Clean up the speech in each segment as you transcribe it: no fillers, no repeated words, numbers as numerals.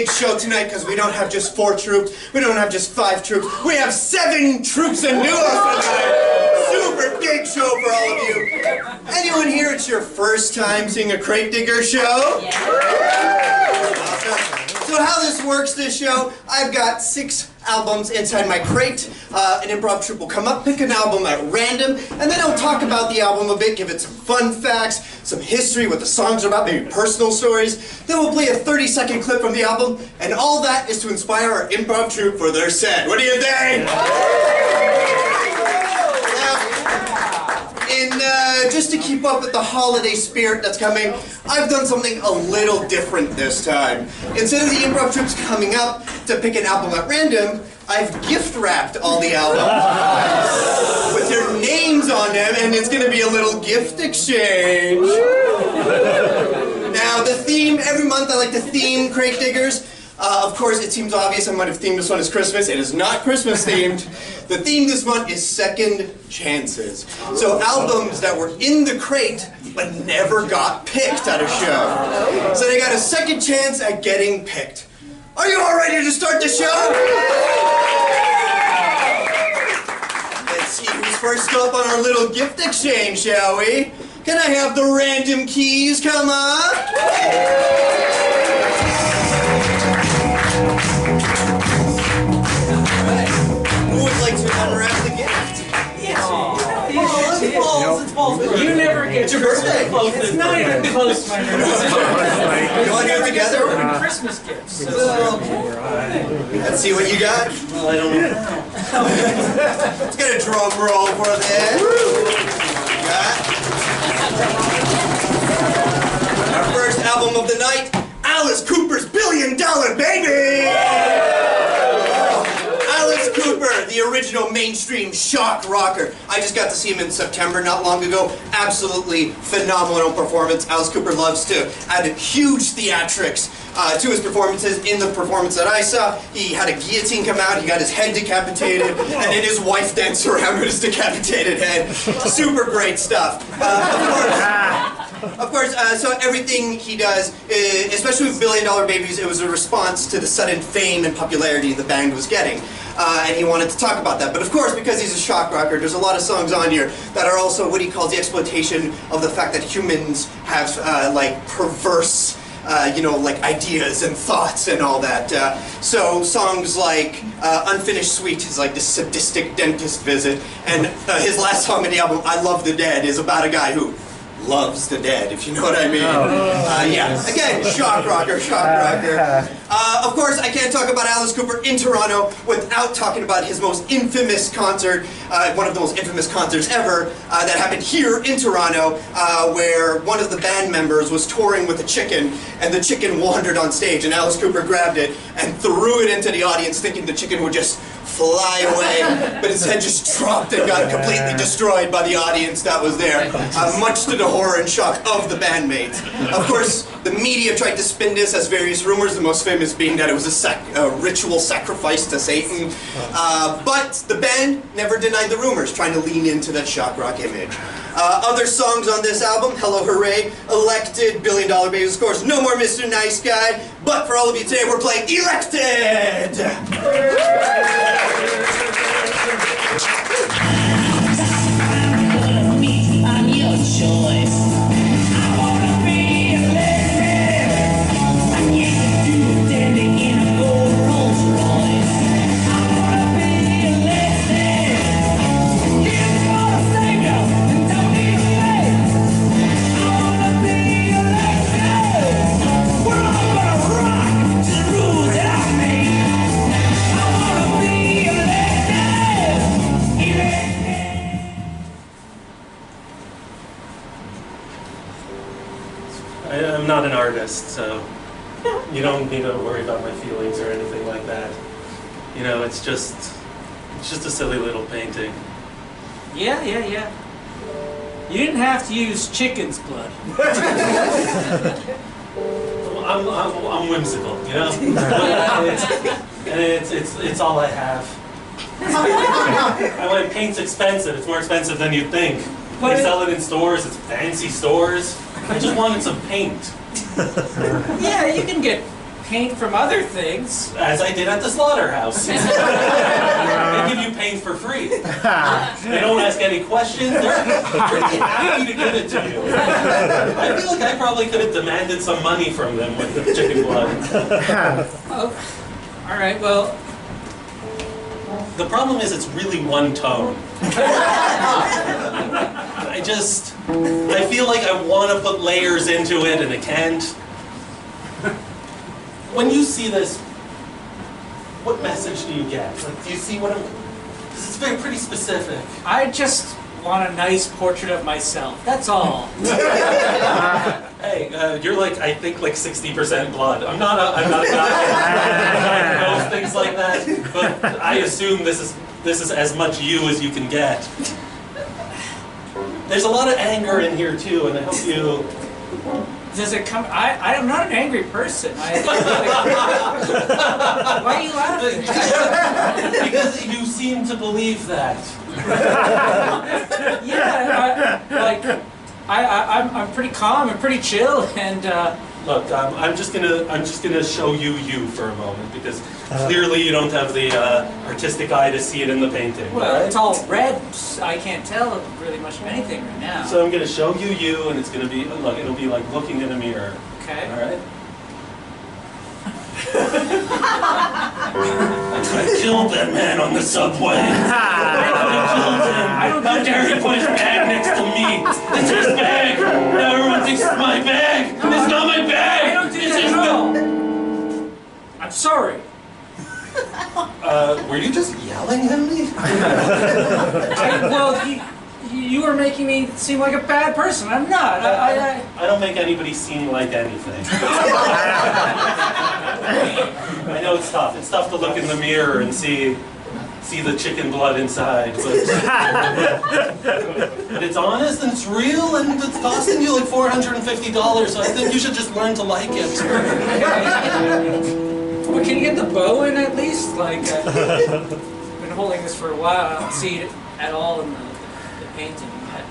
big show tonight because we don't have just 4 troops, we don't have just 5 troops, we have 7 troops in New York tonight. Super big show for all of you. Anyone here, it's your first time seeing a crate digger show? Yeah. Awesome. So how this works this show, I've got 6 albums inside my crate. An improv troupe will come up, pick an album at random, and then I'll talk about the album a bit, give it some fun facts, some history, what the songs are about, maybe personal stories. Then we'll play a 30-second clip from the album, and all that is to inspire our improv troupe for their set. What do you think? Just to keep up with the holiday spirit that's coming, I've done something a little different this time. Instead of the improv troops coming up to pick an album at random, I've gift wrapped all the albums with their names on them, and it's going to be a little gift exchange. Now, the theme, every month I like to theme Crate Diggers. Of course, it seems obvious I might have themed this one as Christmas. It is not Christmas themed. The theme this month is second chances. So albums that were in the crate but never got picked at a show. So they got a second chance at getting picked. Are you all ready to start the show? Let's see who's first up on our little gift exchange, shall we? Can I have the random keys come up? Who would like to unwrap the gift? Yes. It's balls. You never get your birthday. It's not even close to my birthday. You want to go together? Christmas gifts. Let's see what you got. Well, I don't know. Let's get a drum roll for this. Our first album of the night, Alice Cooper's $1 Billion Baby! Alice Cooper, the original mainstream shock rocker. I just got to see him in September not long ago. Absolutely phenomenal performance. Alice Cooper loves to add huge theatrics to his performances. In the performance that I saw, he had a guillotine come out, he got his head decapitated, and then his wife danced around with his decapitated head. Super great stuff. Of course, so everything he does, especially with $1 Billion Babies, it was a response to the sudden fame and popularity the band was getting. And he wanted to talk about that. But of course, because he's a shock rocker, there's a lot of songs on here that are also what he calls the exploitation of the fact that humans have, like, perverse, like ideas and thoughts and all that. So songs like Unfinished Sweet is like this sadistic dentist visit. And his last song on the album, I Love the Dead, is about a guy who loves the dead, if you know what I mean. Yeah, again, shock rocker, shock rocker. Of course, I can't talk about Alice Cooper in Toronto without talking about his most infamous concert, one of the most infamous concerts ever, that happened here in Toronto, where one of the band members was touring with a chicken, and the chicken wandered on stage, and Alice Cooper grabbed it and threw it into the audience, thinking the chicken would just fly away, but instead just dropped and got completely destroyed by the audience that was there, much to the horror and shock of the bandmates. Of course, the media tried to spin this as various rumors, the most famous being that it was a ritual sacrifice to Satan, but the band never denied the rumors, trying to lean into that shock rock image. Other songs on this album, Hello Hooray, Elected, $1 Billion Babies, of course, No More Mr. Nice Guy, but for all of you today, we're playing Elected! I'm your choice. I wanna be elected. I can't do a dandy in a gold Rolls Royce. I wanna be elected. Give for the savior and don't need a faith. I wanna be elected. We're all gonna rock to the rules that I made. I wanna be elected. I'm not an artist, so you don't need to worry about my feelings or anything like that. You know, it's just a silly little painting. Yeah. You didn't have to use chicken's blood. I'm whimsical, you know? And it's all I have. And paint's expensive. It's more expensive than you'd think. They sell it in stores. It's fancy stores. I just wanted some paint. Yeah, you can get paint from other things. As I did at the slaughterhouse. They give you paint for free. They don't ask any questions. They're pretty happy to give it to you. I feel like I probably could have demanded some money from them with the chicken blood. Oh, all right. Well, The problem is it's really one tone. I feel like I want to put layers into it and I can't. When you see this, what message do you get? Like, do you see what I'm... Because it's pretty specific. I just want a nice portrait of myself. That's all. Hey, you're like, I think like 60% blood. I'm not a guy that knows things like that, but I assume this is as much you as you can get. There's a lot of anger in here too, and I hope you... Does it come? I'm not an angry person. Why are you laughing? Because you seem to believe that. Yeah, I'm pretty calm and pretty chill, and Look, I'm just gonna show you for a moment because clearly you don't have the artistic eye to see it in the painting. well, right? it's all red. I can't tell really much of anything right now. So I'm gonna show you, and it's gonna be look. It'll be like looking in a mirror. Okay. All right. I killed that man on the subway. I killed him. How dare he put his bag next to me? It's his bag. Now everyone thinks it's my bag. It's not my bag. I don't do It's that his at all. bag. I'm sorry. Were you just yelling at me? Well, you were making me seem like a bad person. I'm not. I don't make anybody seem like anything. I know it's tough. It's tough to look in the mirror and see the chicken blood inside, but it's honest and it's real and it's costing you like $450, so I think you should just learn to like it. Well, can you get the bow in at least? Like, I've been holding this for a while. I don't see it at all in the painting yet.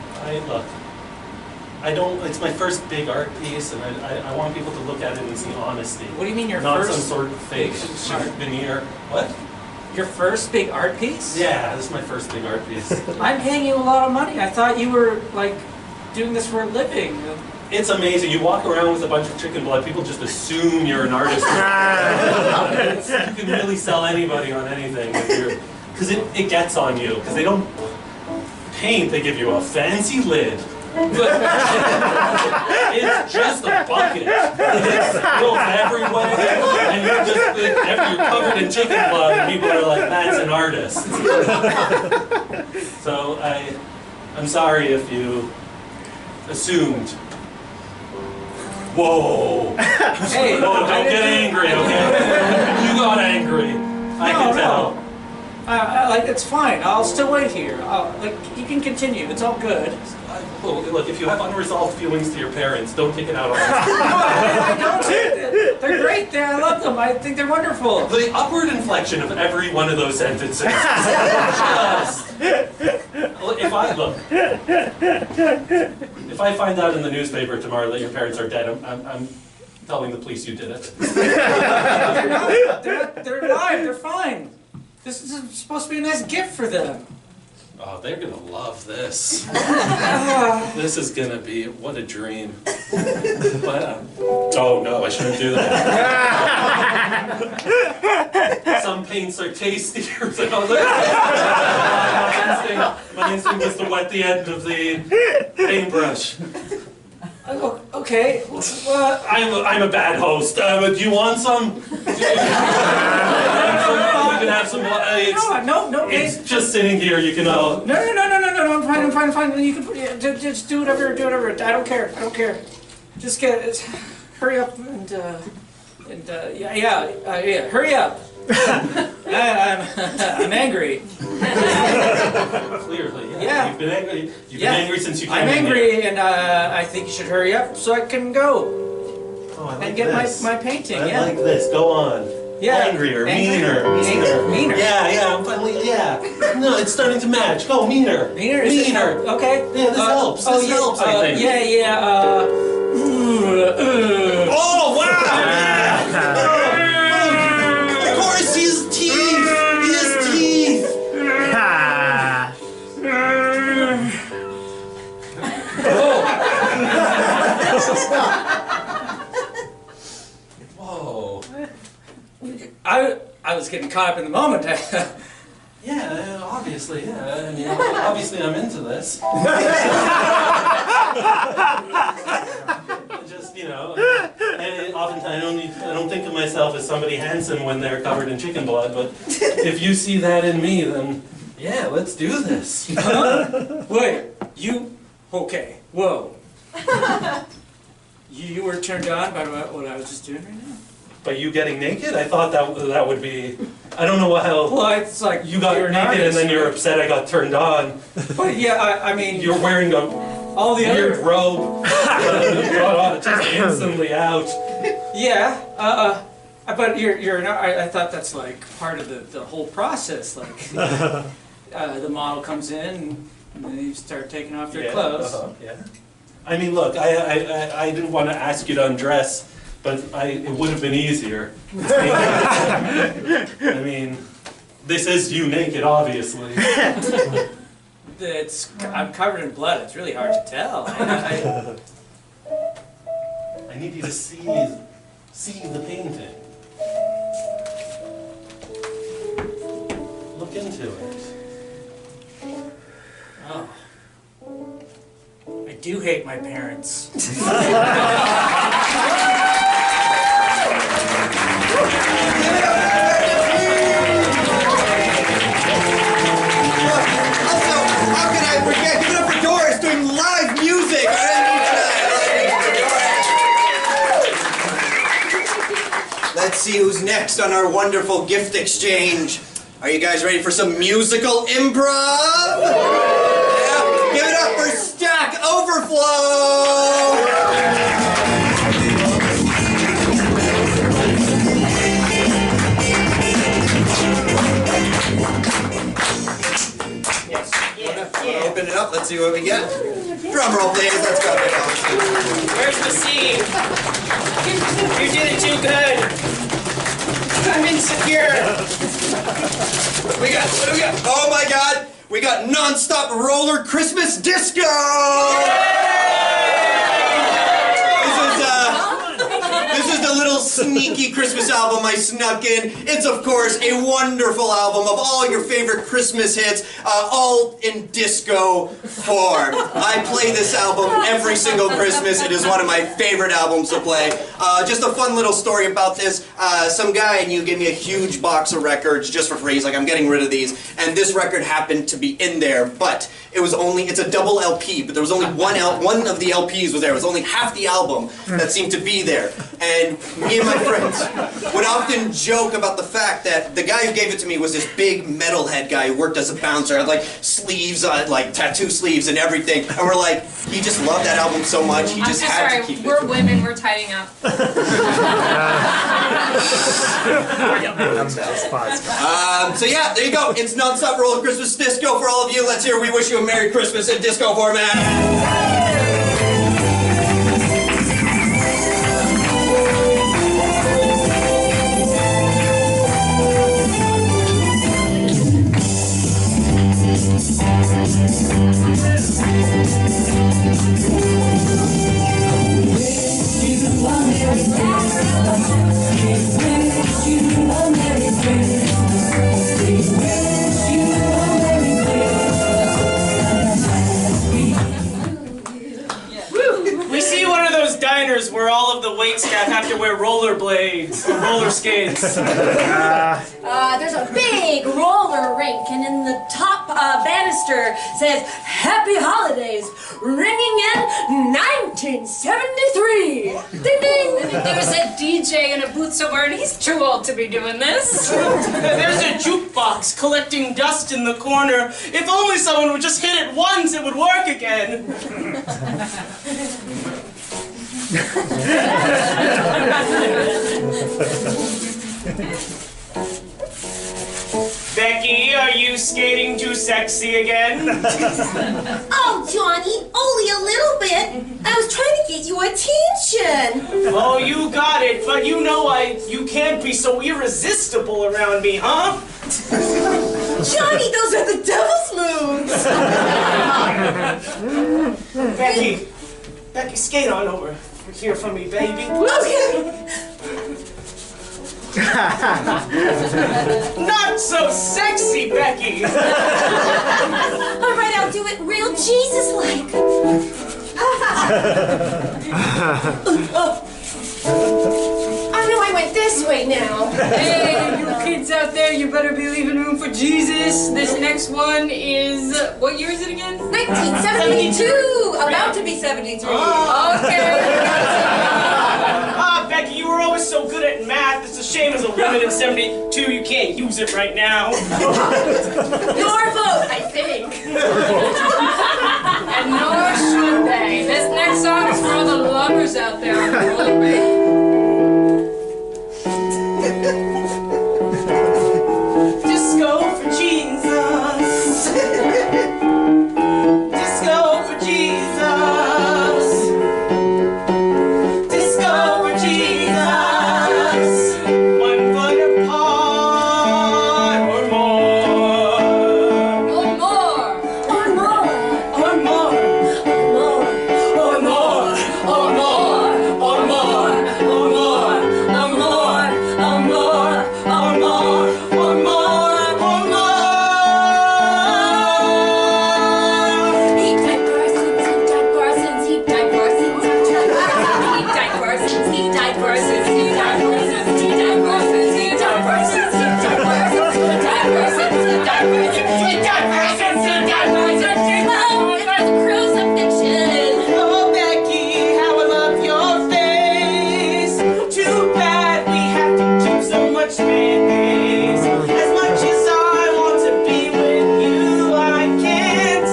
I don't, it's my first big art piece and I want people to look at it and see honesty. What do you mean your Not first some sort of fake art? veneer. What? Your first big art piece? Yeah, this is my first big art piece. I'm paying you a lot of money. I thought you were, like, doing this for a living. It's amazing. You walk around with a bunch of chicken blood, people just assume you're an artist. You can really sell anybody on anything if you're, because it gets on you. Because they don't paint, they give you a fancy lid. It's just a bucket. It spills everywhere, and you're covered in chicken blood, and people are like, "That's an artist." So I'm sorry if you assumed. Whoa! Hey, Whoa! Don't get angry, okay? You got angry. I can tell. Like, it's fine. I'll still wait here. Like, you can continue. It's all good. Look, if you have unresolved feelings to your parents, don't take it out on us. No, I don't. They're great. I love them. I think they're wonderful. The upward inflection of every one of those sentences. If I find out in the newspaper tomorrow that your parents are dead, I'm telling the police you did it. They're not. They're alive. They're fine. This is supposed to be a nice gift for them. Oh, they're gonna love this. This is gonna be, what a dream. But, oh no, I shouldn't do that. Some paints are tastier than others. My instinct was to wet the end of the paintbrush. Okay. I'm a bad host. Do you want some? You can have some. No. It's just sitting here. You can all. No. I'm fine. You can just do whatever. I don't care. Just hurry up and hurry up. I'm angry. Clearly, Yeah. You've been angry. You've been angry since you came I'm in angry, here. and I think you should hurry up so I can go Oh, I like and get this. my painting. I like this. Go on. Yeah. Angrier, meaner. Meaner. Yeah. I'm finally. Yeah. No, it's starting to match. Go meaner. Meaner. Yeah, Okay. this helps. This helps. I think. Yeah. Oh wow! Yeah. I was getting caught up in the moment. Yeah, obviously, yeah. I mean, obviously I'm into this. Just, you know, oftentimes I don't think of myself as somebody handsome when they're covered in chicken blood, but if you see that in me, then yeah, let's do this. Wait, you... Okay, whoa. You were turned on by what I was just doing right now? By you getting naked? I thought that would be... I don't know what hell... Well, it's like you got naked and then you're upset I got turned on. But yeah, I mean... You're wearing a all the weird other... robe. Just instantly out. Yeah, but you're not... I thought that's like part of the whole process. Like, the model comes in and then you start taking off their clothes. Yeah. I mean, look, I didn't want to ask you to undress, but it would have been easier. I mean, this is you naked, obviously. I'm covered in blood. It's really hard to tell. I need you to see the painting. Look into it. Oh. I do hate my parents. Let's see who's next on our wonderful gift exchange. Are you guys ready for some musical improv? Yeah. Give it up for Stack Overflow! Open it up, let's see what we get. Drum roll, please, let's go. Where's the scene? You did it too good. I'm insecure. What do we got? Oh my god! We got non-stop roller Christmas disco! This is the little sneaky Christmas album I snuck in. It's, of course, a wonderful album of all your favorite Christmas hits, all in disco form. I play this album every single Christmas. It is one of my favorite albums to play. Just a fun little story about this. Some guy knew gave me a huge box of records just for free. He's like, I'm getting rid of these. And this record happened to be in there, but it's a double LP, but there was only one of the LPs was there. It was only half the album that seemed to be there. And me and my friends would often joke about the fact that the guy who gave it to me was this big metalhead guy who worked as a bouncer, had like sleeves, like tattoo sleeves and everything. And we're like, he just loved that album so much, he just had to keep it. We're women, we're tidying up. So yeah, there you go. It's non-stop roller Christmas disco for all of you. Let's hear We Wish You a Merry Christmas in disco format. Where all of the wait staff have to wear rollerblades or roller skates. There's a big roller rink, and in the top banister says Happy Holidays, ringing in 1973. Ding ding! There's a DJ in a booth somewhere, and he's too old to be doing this. There's a jukebox collecting dust in the corner. If only someone would just hit it once, it would work again. Becky, are you skating too sexy again? Oh, Johnny, only a little bit. I was trying to get your attention. Oh, you got it, but you know you can't be so irresistible around me, huh? Johnny, those are the devil's moves. Becky, skate on over here for me, baby. Okay. Not so sexy, Becky. All right, I'll do it real Jesus-like. I know I went this way now. Hey, you kids out there, you better be leaving room for Jesus. This next one is, what year is it again? 1972, about to be 73. Okay. Ah, Becky, you were always so good at math. It's a shame as a woman in 72 you can't use it right now. Your vote, I think. And nor should they. This next song is for all the lovers out there on the road, baby. Disco for Jesus. Disco for Jesus. Disco for Jesus. 1 foot apart or more. Or more. Or more. Or more. Or more. Or more. Or more. Or more. Or more. Or more. Or more. Or more. Or more. Heat type persons, heat type persons, heat type persons, heat type persons, heat type persons, heat type persons, heat type persons, heat type persons, heat type persons, heat type persons, heat type persons, heat type persons, heat type persons. Oh, it's the crucifixion. Oh, Becky, how I love your face. Too bad we have to keep so much space. As much as I want to be with you, I can't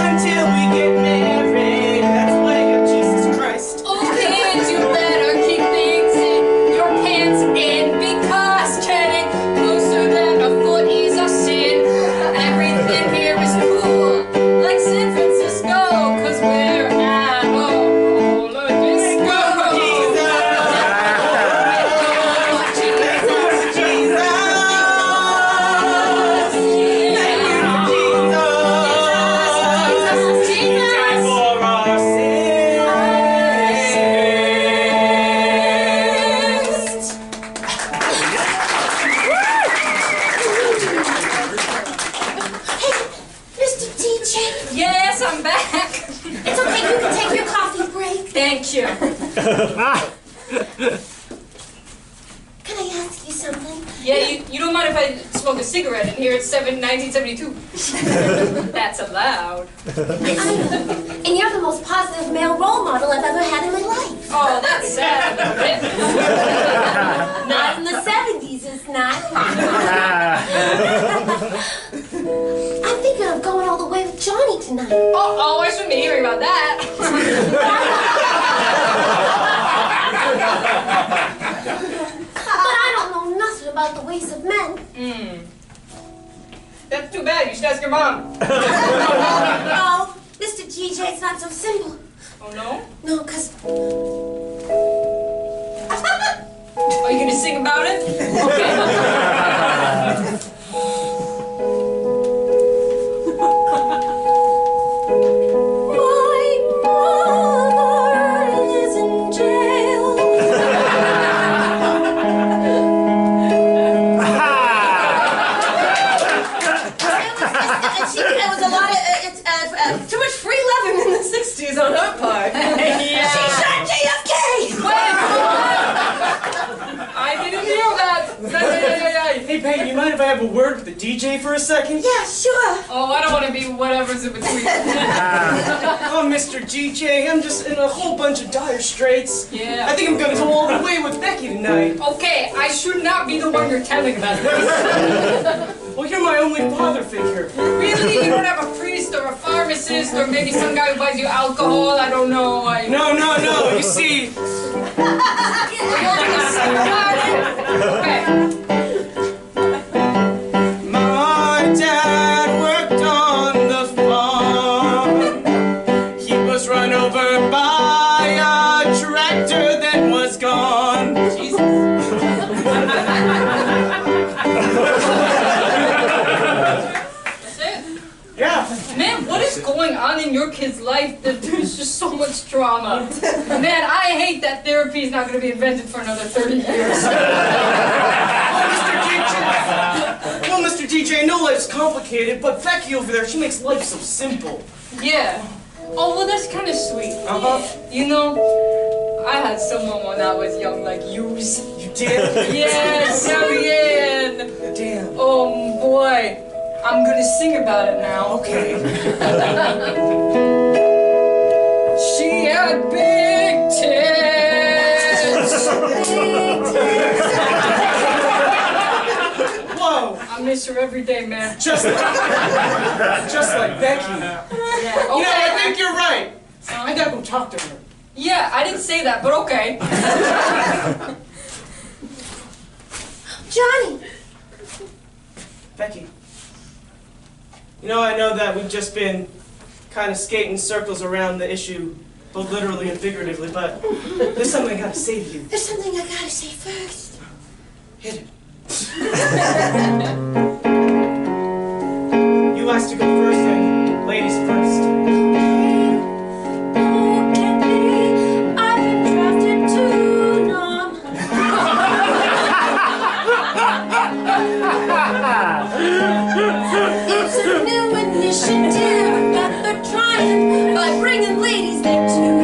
until we get married. That's the way of Jesus Christ. Oh, kids, you better keep things in your pants in because getting closer than a foot is a sin. Everything here is cool, like San Francisco, cause we're at roller disco. Mr. DJ, Yes, I'm back. it's okay, you can take your coffee break. Thank you. Can I ask you something? Yeah, you don't mind if I smoke a cigarette in here? It's 1972. That's allowed. I know. And you're the most positive male role model I've ever had in my life. Oh, that's sad a little bit. Not in the 70s, it's not. I'm thinking of going all the way with Johnny tonight. Oh, I shouldn't be hearing about that. But I don't know nothing about the ways of men. That's too bad. You should ask your mom. No, Mr. GJ, it's not so simple. Oh, no? No, because... Are you going to sing about it? Okay. Too much free loving in the 60s on her part. Yeah. She shot JFK! I didn't hear that. Hey, Peggy, you mind if I have a word with the DJ for a second? Yeah, sure. Oh, I don't want to be whatever's in between. Oh, Mr. GJ, I'm just in a whole bunch of dire straits. Yeah. I think I'm gonna go all the way with Becky tonight. Okay, I should not be the one you're telling about this. Well, you're my only father figure. Really? You don't have a priest or a pharmacist or maybe some guy who buys you alcohol? I don't know. No. You see, Okay. my dad worked on the farm. He was run over by a tractor that was gone. Jesus. That's it. Yeah. Man, what is going on in your kid's life that there's just so much much drama. Man, I hate that therapy is not going to be invented for another 30 years. Well, Mr. DJ, I know life's complicated, but Becky over there, she makes life so simple. Yeah. Oh, well, that's kind of sweet. You know, I had someone when I was young like yous. You did? Yes, Marianne. Damn. Oh, boy. I'm going to sing about it now. Okay. She had big tits. Whoa. I miss her every day, man. Just like Becky. Yeah, You know, I think you're right. I gotta go talk to her. Yeah, I didn't say that, but okay. Johnny! Becky. You know, I know that we've just been kind of skating circles around the issue, both literally and figuratively, but there's something I gotta say to you. There's something I gotta say first. Hit it. You asked to go first, and ladies first. Okay, I've been drafted too long. It's a new initiative that they're trying by bringing ladies there too.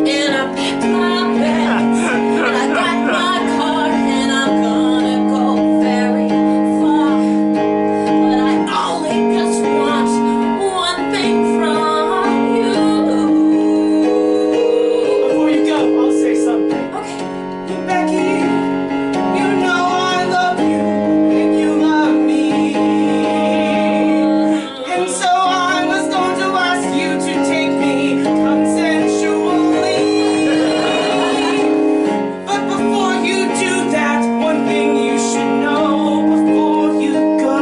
And I picked my bags, and I got my car, and I'm gonna go very far. But I only just want one thing from you. Before you go, I'll say something. Okay. Becky, you know I love you, and you love me. And so I was going to ask you to take me consensually. But before you do that, one thing you should know before you go.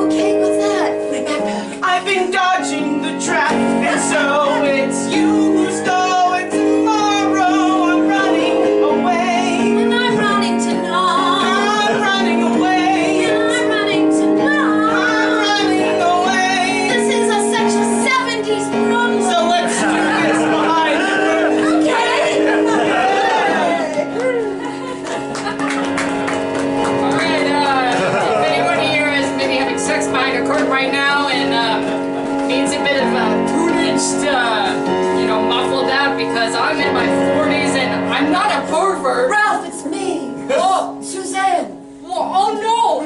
Okay, what's that? My backpack. I've been dodging the trap, and so it's you who's going tomorrow. I'm running away. And I'm running to know. I'm running away. And I'm running to know. I'm running away. This is such a 70s problem. So let's do this behind the curtain. Okay. Alright, if anyone here is maybe having sex behind a curtain right now and needs a bit of tunage to, you know, muffle that because I'm in my 40s and I'm not a pervert. Ralph, it's me. Oh, Suzanne. oh no!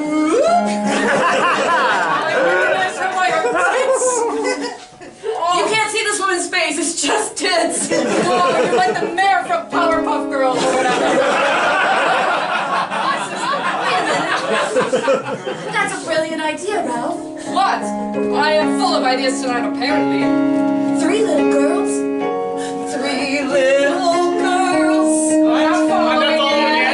I recognize her by her tits! You can't see this woman's face, it's just tits. Oh, you're like the mayor from Powerpuff Girls or whatever. Wait a minute. That's a brilliant idea, Ralph. What? I am full of ideas tonight, apparently. 3 little girls. 3 little girls. I'm following it.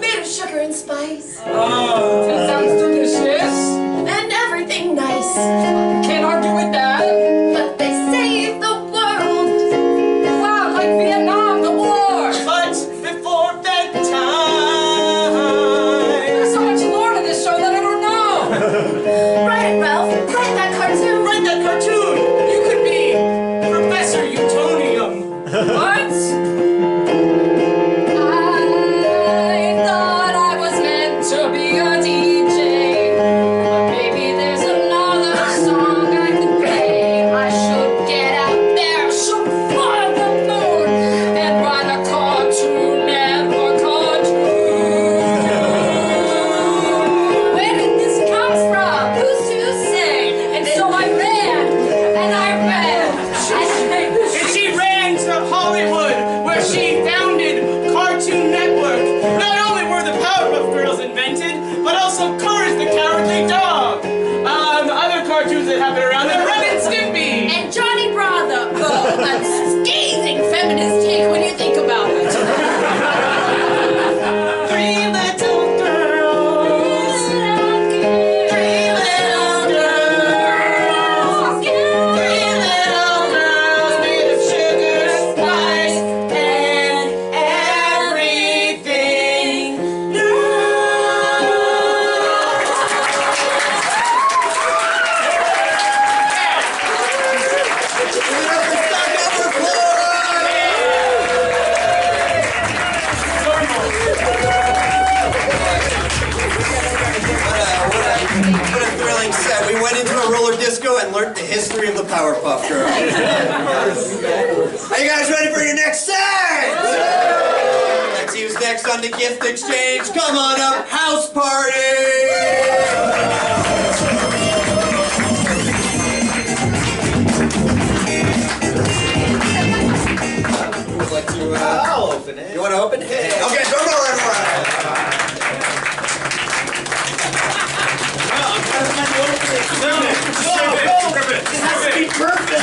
Made of sugar and spice. That sounds delicious. And everything nice. Can't argue with that. But they save the world. Wow, like Vietnam, the war. But before bedtime. There's so much lore to this show that I don't know. Write it, Ralph. Write that cartoon. and learned the history of the Powerpuff Girls. Are you guys ready for your next set? Let's see who's next on the gift exchange. Come on up, house party! Would like to, I'll open it. You want to open it? Okay, drum roll, everyone! It has to be perfect!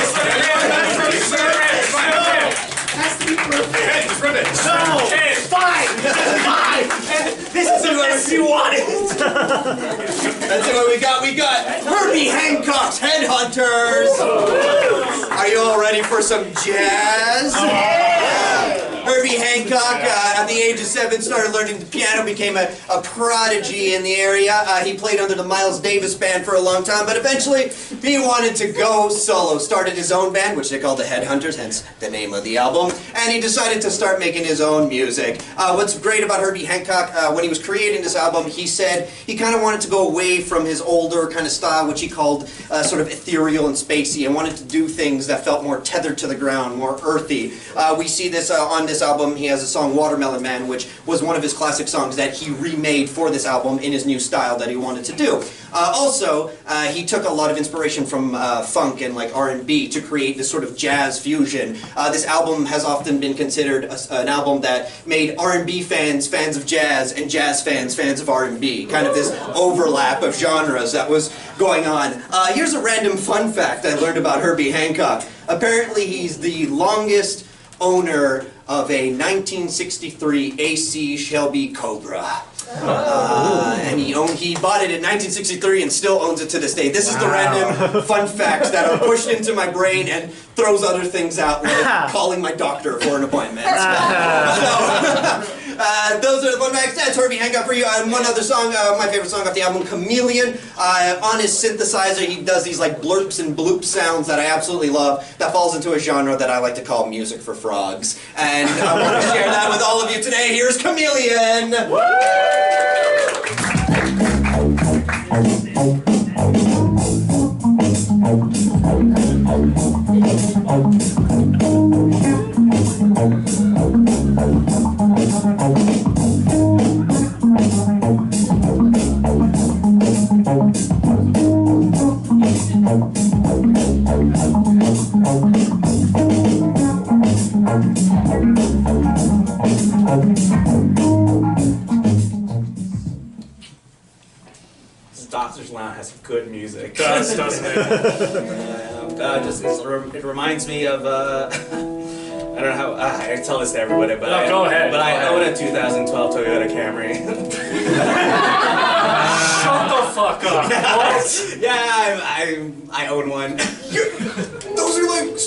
Hey, just rip it. No! Fine! Fine! This is the best you wanted! That's what we got. We got Herbie Hancock's Headhunters! Are you all ready for some jazz? Herbie Hancock, at the age of 7, started learning the piano, became a prodigy in the area. He played under the Miles Davis band for a long time, but eventually he wanted to go solo. Started his own band, which they called the Headhunters, hence the name of the album, and he decided to start making his own music. What's great about Herbie Hancock, when he was creating this album, he said he kind of wanted to go away from his older kind of style, which he called sort of ethereal and spacey, and wanted to do things that felt more tethered to the ground, more earthy. We see this on this album. He has a song Watermelon Man, which was one of his classic songs that he remade for this album in his new style that he wanted to do. Also, he took a lot of inspiration from funk and like R&B to create this sort of jazz fusion. This album has often been considered an album that made R&B fans fans of jazz and jazz fans fans of R&B. Kind of this overlap of genres that was going on. Here's a random fun fact I learned about Herbie Hancock. Apparently he's the longest owner of a 1963 AC Shelby Cobra. And he bought it in 1963 and still owns it to this day. This is the random fun facts that are pushed into my brain and throws other things out, like calling my doctor for an appointment. Those are the fun facts. That's Herbie Hancock for you. One other song, my favorite song off the album, Chameleon. On his synthesizer, he does these like blurps and bloops sounds that I absolutely love. That falls into a genre that I like to call music for frogs. And I want to share that with all of you today. Here's Chameleon. Doctor's Lounge has good music. It does, doesn't it? It reminds me of, I don't know how, I tell this to everybody, but No, go ahead. But I own a 2012 Toyota Camry. Shut the fuck up. Yeah, I own one. Those are like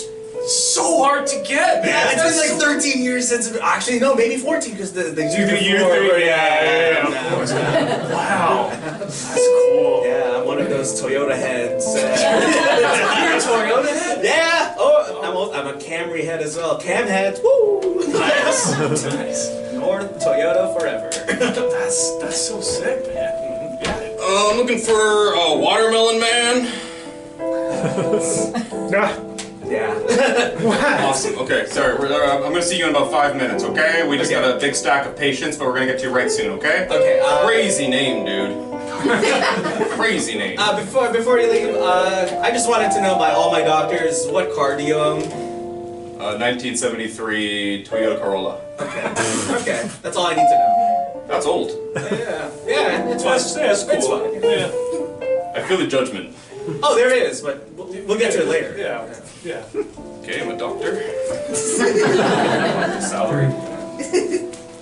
So hard to get, man. Yeah, it's been like 13 years since, actually no, maybe 14, because the year before. Yeah, of course. Wow, that's cool. Yeah, I'm one of those Toyota heads. You're a Toyota head? Yeah. Oh, I'm a Camry head as well. Cam heads. Woo. Nice. Nice. North Toyota forever. That's so sick, man. Yeah. I'm looking for a Watermelon Man. Yeah. Awesome. Okay, sorry. I'm going to see you in about 5 minutes, okay? We just got a big stack of patients, but we're going to get to you right soon, okay? Okay. Crazy name, dude. Crazy name. Before you leave, I just wanted to know by all my doctors, what car do you own? 1973 Toyota Corolla. Okay. Okay. That's all I need to know. That's old. Yeah. Yeah. It's fine. That's cool. It's fine. Yeah. I feel the judgment. Oh, there it is, but we'll get to it later. Yeah. Yeah. Okay, I'm a doctor. Salary.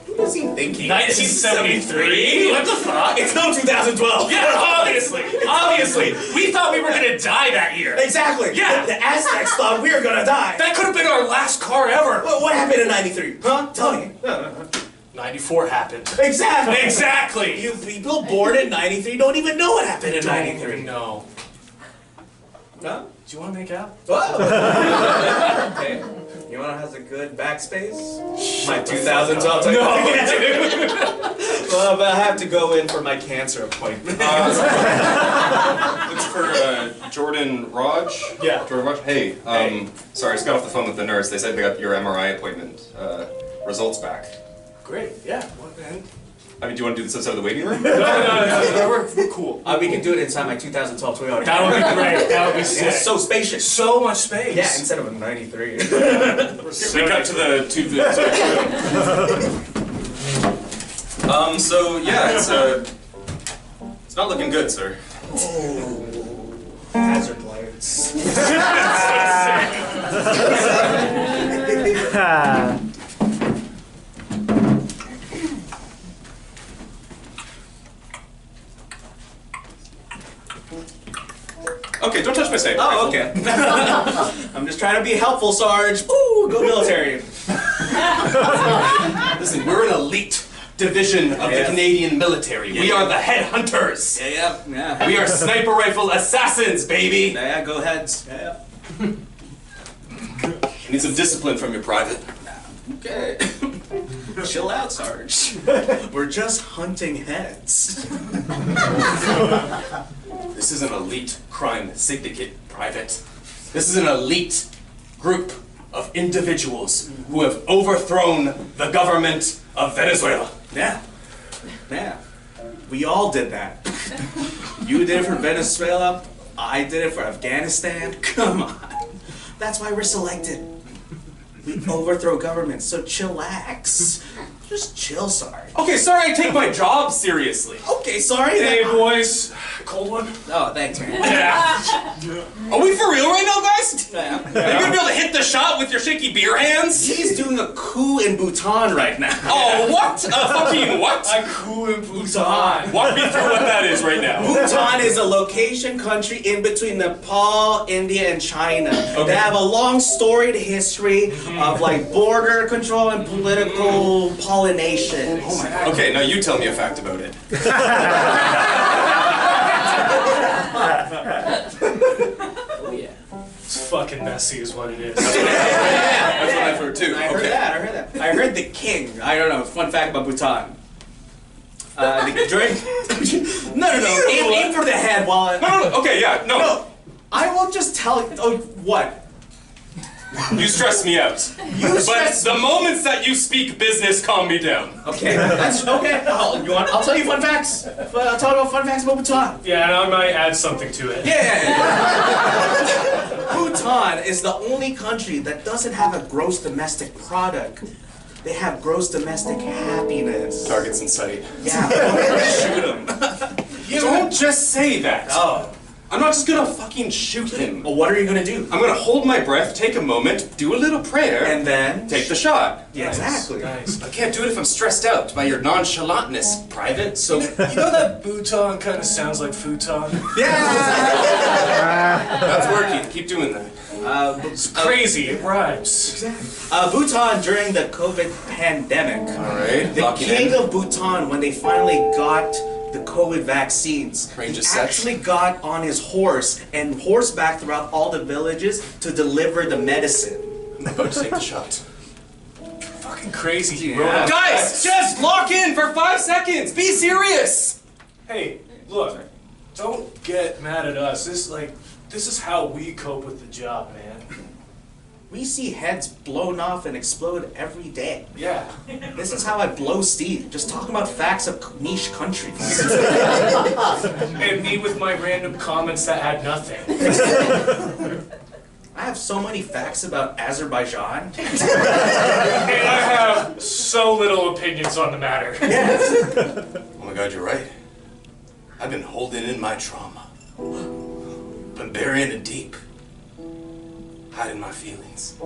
Who is he thinking? 1973? What the fuck? It's no 2012. Yeah, obviously. Obviously. We thought we were gonna die that year. Exactly. Yeah. The Aztecs thought we were gonna die. That could have been our last car ever. What happened in '93? Huh? Tell me. 94 happened. Exactly. Exactly. You people born in '93 don't even know what happened in '93. No. No? Do you want to make out? Whoa. Okay. You wanna has a good backspace? My 2012 Toyota. Well, but I have to go in for my cancer appointment. It's for Jordan Raj? Yeah. Jordan Raj? Hey, sorry, I just got off the phone with the nurse. They said they got your MRI appointment results back. Great, yeah. What, man? I mean, do you want to do this outside of the waiting room? No, we're cool. We can do it inside my 2012 Toyota. That would be great. That would be sick. It's so spacious. So much space. Yeah, instead of a 93. We cut to the so yeah, it's not looking good, sir. Hazard lights. Okay, don't touch my sniper. Oh, okay. I'm just trying to be helpful, Sarge. Ooh, go military. Listen, we're an elite division of the Canadian military. We are the Headhunters. Yeah. We are sniper rifle assassins, baby. Yeah, go ahead. Yeah. Need some discipline from your private. Okay. Chill out, Sarge. We're just hunting heads. This is an elite crime syndicate, Private. This is an elite group of individuals who have overthrown the government of Venezuela. Yeah. We all did that. You did it for Venezuela. I did it for Afghanistan. Come on. That's why we're selected. We overthrow governments, so chillax. Just chill, Sarge. Okay, sorry, I take my job seriously. Okay, sorry. Hey, boys. Cold one? Oh, thanks, man. Are we for real right now, guys? Yeah. Are you gonna be able to hit the shot with your shaky beer hands? He's doing a coup in Bhutan right now. Oh, what? Fucking what? A coup in Bhutan. Walk me through what that is right now. Bhutan is a location country in between Nepal, India, and China. Okay. They have a long storied history of like border control and political pollination. Oh my God. Okay, now you tell me a fact about it. Oh yeah. It's fucking messy is what it is. That's what I've heard too. I heard that. I heard the king. I don't know. Fun fact about Bhutan. During no. Aim for the head while. No. Okay, yeah, no. No. I will just tell. Oh, what? You stress me out. But the moments that you speak business calm me down. Okay, that's okay. I'll tell you fun facts. I'll tell you fun facts about Bhutan. Yeah, and I might add something to it. Yeah. Bhutan is the only country that doesn't have a gross domestic product. They have gross domestic happiness. Targets in sight. Yeah. Shoot them. Don't just say that. Oh. I'm not just gonna fucking shoot him. Well, what are you gonna do? I'm gonna hold my breath, take a moment, do a little prayer, And then take the shot. Yeah, exactly. Nice. I can't do it if I'm stressed out by your nonchalantness, Private. So You know that Bhutan kind of sounds like futon? that's working. Keep doing that. It's crazy. It rhymes. Bhutan during the COVID pandemic. All right. The locking king in. of Bhutan, when they finally got the COVID vaccines, Range he is set. actually got on his horse and horseback throughout all the villages to deliver the medicine. I'm about to take the shot. Fucking crazy. Yeah. Guys, just lock in for 5 seconds. Be serious. Hey, look. Don't get mad at us. This is how we cope with the job, man. We see heads blown off and explode every day. Yeah. This is how I blow steam. Just talking about facts of niche countries. And me with my random comments that had nothing. I have so many facts about Azerbaijan. And I have so little opinions on the matter. Oh my God, you're right. I've been holding in my trauma. Been burying it deep. Hiding my feelings.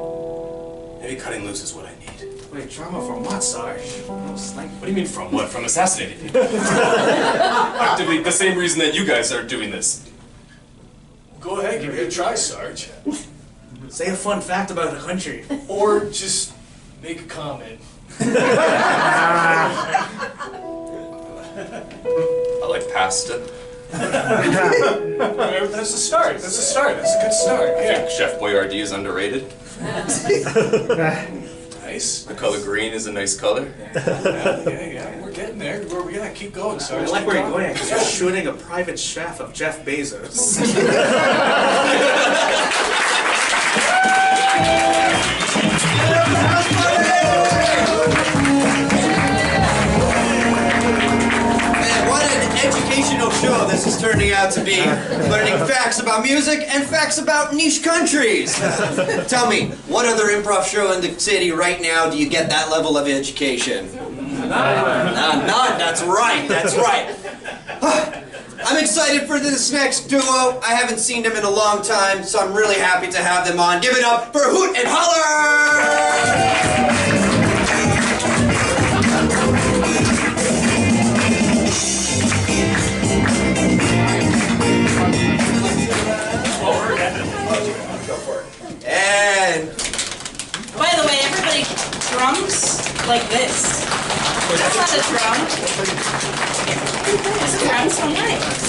Maybe cutting loose is what I need. Wait, trauma from what, Sarge? What do you mean from what? From assassinating people? Actively the same reason that you guys are doing this. Go ahead, give it a try, Sarge. Say a fun fact about a country. Or just make a comment. I like pasta. That's a start. That's a start. That's a good start. I Yeah. think Chef Boyardee is underrated. Nice. The color green is a nice color. Yeah. We're getting there. there. Yeah, keep going, I Sarge. like Keep where you're going. going because you're shooting a private chef of Jeff Bezos. Man, what an educational show this is turning out to be. Learning facts about music and facts about niche countries. Tell me, what other improv show in the city right now do you get that level of education? None. That's right. That's right. I'm excited for this next duo. I haven't seen them in a long time, so I'm really happy to have them on. Give it up for Hoot and Holler! And By the way, everybody drums like this. That's not a drum. This drum so nice.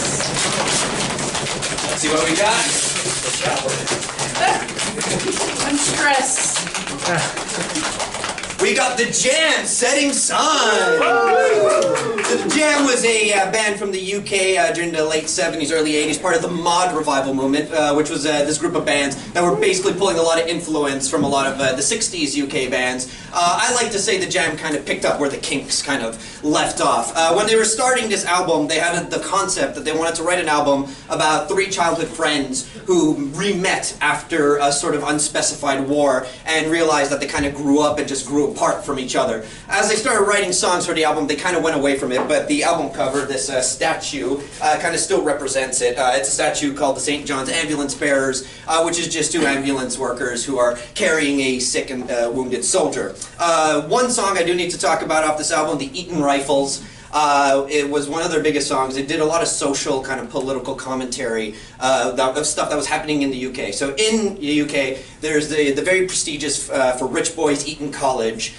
let's see what we got. I'm stressed. We got the Jam, Setting Sun. The Jam was a band from the UK during the late 70s, early 80s, part of the mod revival movement, which was this group of bands that were basically pulling a lot of influence from a lot of the 60s UK bands. I like to say the Jam kind of picked up where the Kinks kind of left off. When they were starting this album, they had the concept that they wanted to write an album about 3 childhood friends who re-met after a sort of unspecified war and realized that they kind of grew up and just grew apart from each other. As they started writing songs for the album, they kind of went away from it, but the album cover, this statue, kind of still represents it. It's a statue called the St. John's Ambulance Bearers, which is just 2 ambulance workers who are carrying a sick and wounded soldier. One song I do need to talk about off this album, the Eaton Rifles. It was one of their biggest songs. It did a lot of social kind of political commentary of stuff that was happening in the UK. So in the UK, there's the very prestigious for rich boys Eton College,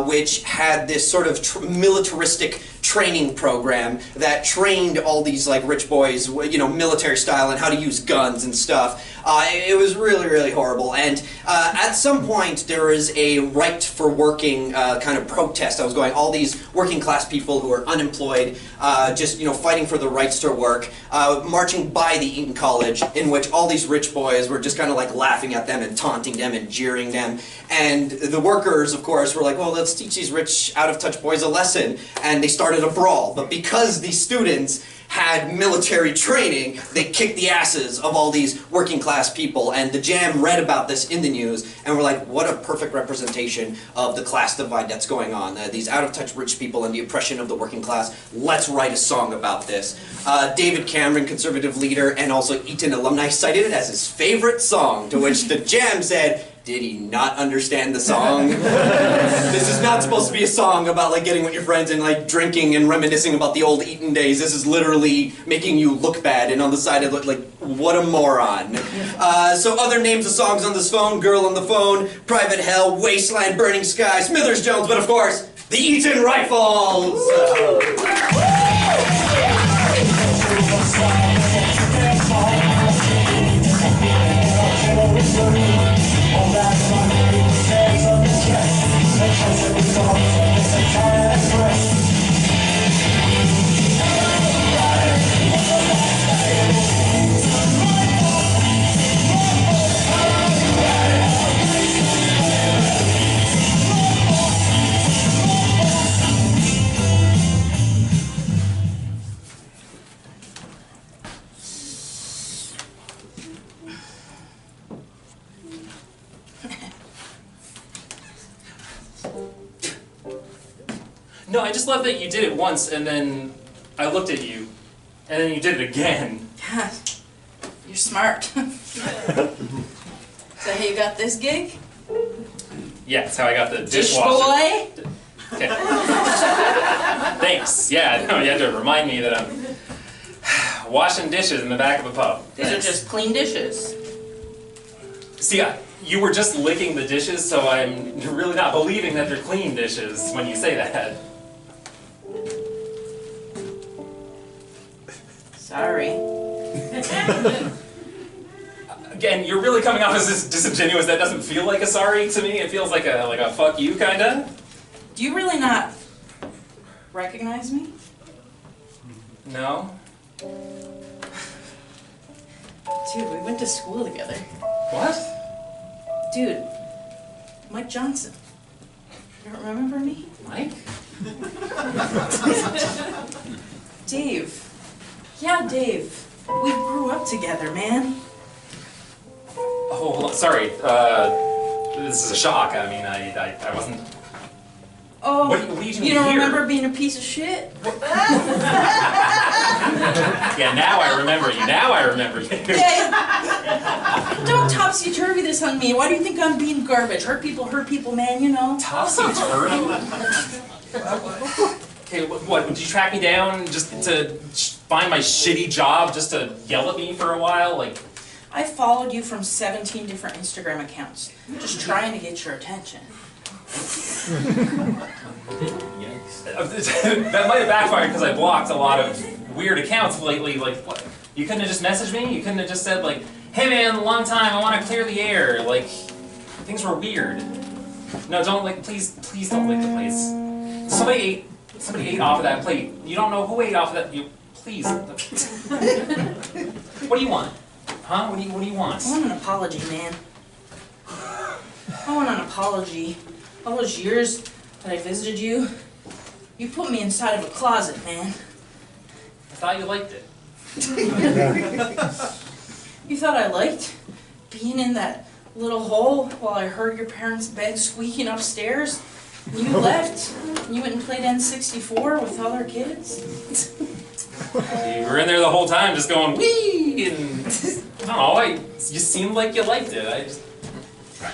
which had this sort of militaristic training program that trained all these like rich boys, you know, military style and how to use guns and stuff. It was really, really horrible. And at some point, there was a right for working kind of protest that was going. All these working class people who are unemployed, just fighting for the rights to work, marching by the Eton College, in which all these rich boys were just kind of like laughing at them and taunting them and jeering them. And the workers, of course, were like, well, let's teach these rich, out-of-touch boys a lesson. And they started a brawl. But because these students had military training, they kicked the asses of all these working class people, and the Jam read about this in the news and were like, what a perfect representation of the class divide that's going on. These out-of-touch rich people and the oppression of the working class. Let's write a song about this. David Cameron, conservative leader and also Eton alumni, cited it as his favorite song, to which the Jam said, did he not understand the song? This is not supposed to be a song about like getting with your friends and like drinking and reminiscing about the old Eton days. This is literally making you look bad, and on the side it looked like, what a moron. So other names of songs on this phone: Girl on the Phone, Private Hell, Wasteland, Burning Sky, Smithers Jones, but of course, the Eton Rifles! No, I just love that you did it once and then I looked at you and then you did it again. You're smart. So how you got this gig? Yeah, that's how I got the Dish dishwasher. boy? Okay. Thanks. Yeah, no, you had to remind me that I'm washing dishes in the back of a pub. These are Thanks. just clean dishes. See, you were just licking the dishes, so I'm really not believing that they're clean dishes when you say that. Sorry. Again, you're really coming off as this disingenuous. That doesn't feel like a sorry to me. It feels like a fuck you kinda. Do you really not Recognize me? No? Dude, we went to school together. What? Dude, Mike Johnson. You don't remember me? Mike? Dave. Yeah, Dave. We grew up together, man. Oh, hold on. Sorry. This is a shock. I mean, I wasn't. Oh, What are you doing you don't here? remember being a piece of shit? Yeah, now I remember you. Now I remember you. Yeah. Don't topsy-turvy this on me. Why do you think I'm being garbage? Hurt people, man, you know. Topsy-turvy? Okay, what? Did you track me down just to find my shitty job, just to yell at me for a while? Like, I followed you from 17 different Instagram accounts, just trying to get your attention. that might have backfired because I blocked a lot of weird accounts lately. Like, what? You couldn't have just messaged me? You couldn't have just said, like, hey man, long time, I want to clear the air. Like, things were weird. No, don't, like, please don't lick the plates. Somebody ate off of that plate. You don't know who ate off of that. Please. What do you want? Huh? What do you want? I want an apology, man. I want an apology. All those years that I visited you, you put me inside of a closet, man. I thought you liked it. You thought I liked being in that little hole while I heard your parents' bed squeaking upstairs? And you left, and you went and played N64 with other kids? You were in there the whole time just going, wee! And, I don't know, you seemed like you liked it.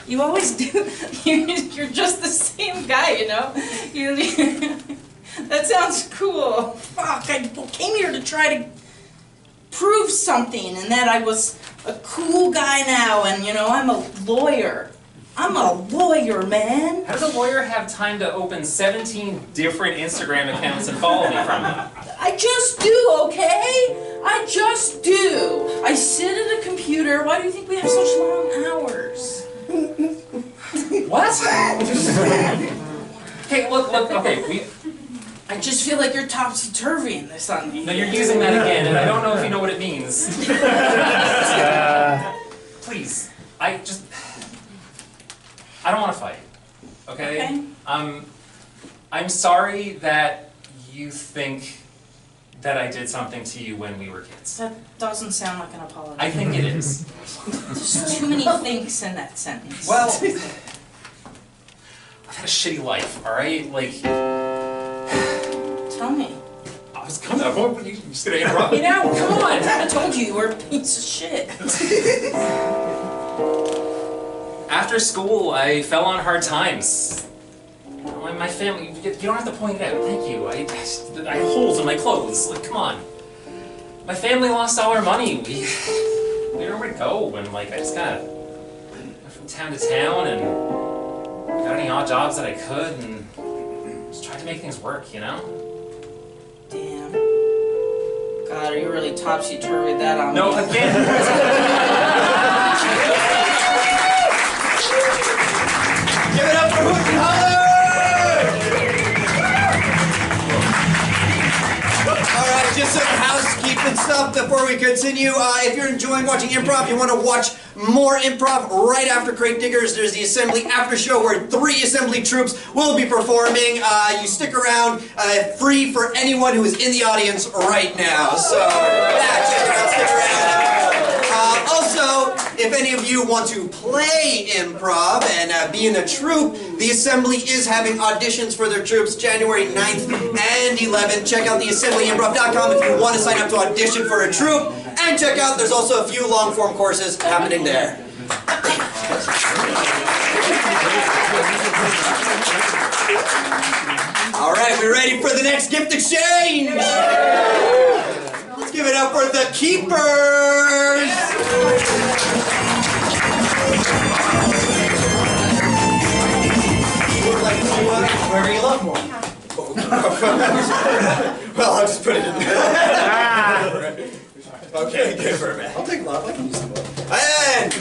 You always do. You're just the same guy, you know? That sounds cool. Fuck, I came here to try to prove something, and that I was a cool guy now, and, you know, I'm a lawyer. I'm a lawyer, man. How does a lawyer have time to open 17 different Instagram accounts and follow me from them? I just do, okay? I just do. I sit at a computer. Why do you think we have such long hours? What? Okay, look, okay, I just feel like you're topsy-turvy in this on me. No, you're using that again, and I don't know if you know what it means. Please, I don't want to fight, okay? I'm sorry that you think that I did something to you when we were kids. That doesn't sound like an apology. I think it is. There's too many thinks in that sentence. Well, I've had a shitty life, alright? Like, tell me. I was gonna, you just gonna interrupt me now? Come on! I told you were a piece of shit. After school, I fell on hard times. My family, you don't have to point it out, thank you. I had holes in my clothes, like, come on. My family lost all our money. We didn't know where to go, and like, I just kinda went from town to town and got any odd jobs that I could and just tried to make things work, you know? Damn. God, are you really topsy-turvy that on No, me? again! Give it up for Hoot and Holler! Alright, just some housekeeping stuff before we continue. If you're enjoying watching improv, you want to watch more improv right after Crate Diggers. There's the Assembly After Show where 3 Assembly troops will be performing. You stick around, free for anyone who is in the audience right now. So, yeah, check it out, stick around. Also, if any of you want to play improv and be in a troupe, the Assembly is having auditions for their troops January 9th and 11th. Check out theassemblyimprov.com if you want to sign up to audition for a troupe. And check out, there's also a few long-form courses happening there. All right, we ready for the next gift exchange? Let's give it up for the Keepers! Wherever you love more. Well, I'll just put it in there. Okay, good for a minute. I'll take love. I can use some love. And...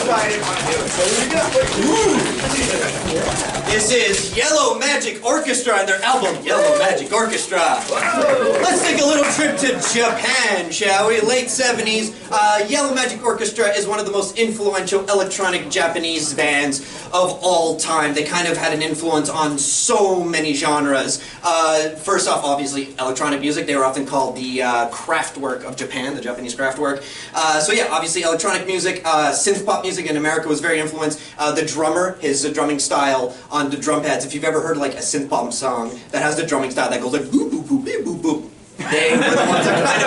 why I didn't want to do it. So here we go. This is Yellow Magic Orchestra and their album, Yellow Magic Orchestra. Let's take a little trip to Japan, shall we? Late 70s. Yellow Magic Orchestra is one of the most influential electronic Japanese bands of all time. They kind of had an influence on so many genres. First off, obviously, electronic music. They were often called the Kraftwerk of Japan, the Japanese Kraftwerk. So yeah, obviously electronic music, synth pop music in America was very influenced. The drummer, his drumming style on the drum pads. If you've ever heard like a synth pop song that has the drumming style that goes like boop boop boop boop boop boop, they were the ones that kind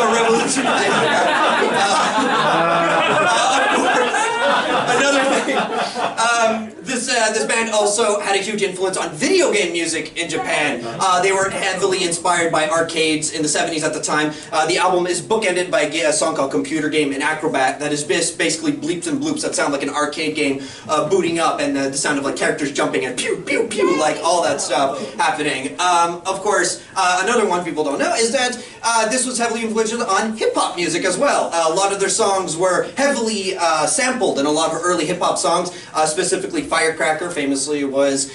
of revolutionized another thing. This band also had a huge influence on video game music in Japan. They were heavily inspired by arcades in the 70s at the time. The album is bookended by a song called Computer Game and Acrobat that is basically bleeps and bloops that sound like an arcade game booting up, and the sound of like characters jumping and pew pew pew, like all that stuff happening. Of course, another one people don't know is that this was heavily influential on hip-hop music as well. A lot of their songs were heavily sampled in a lot of early hip-hop songs, specifically Firecracker famously was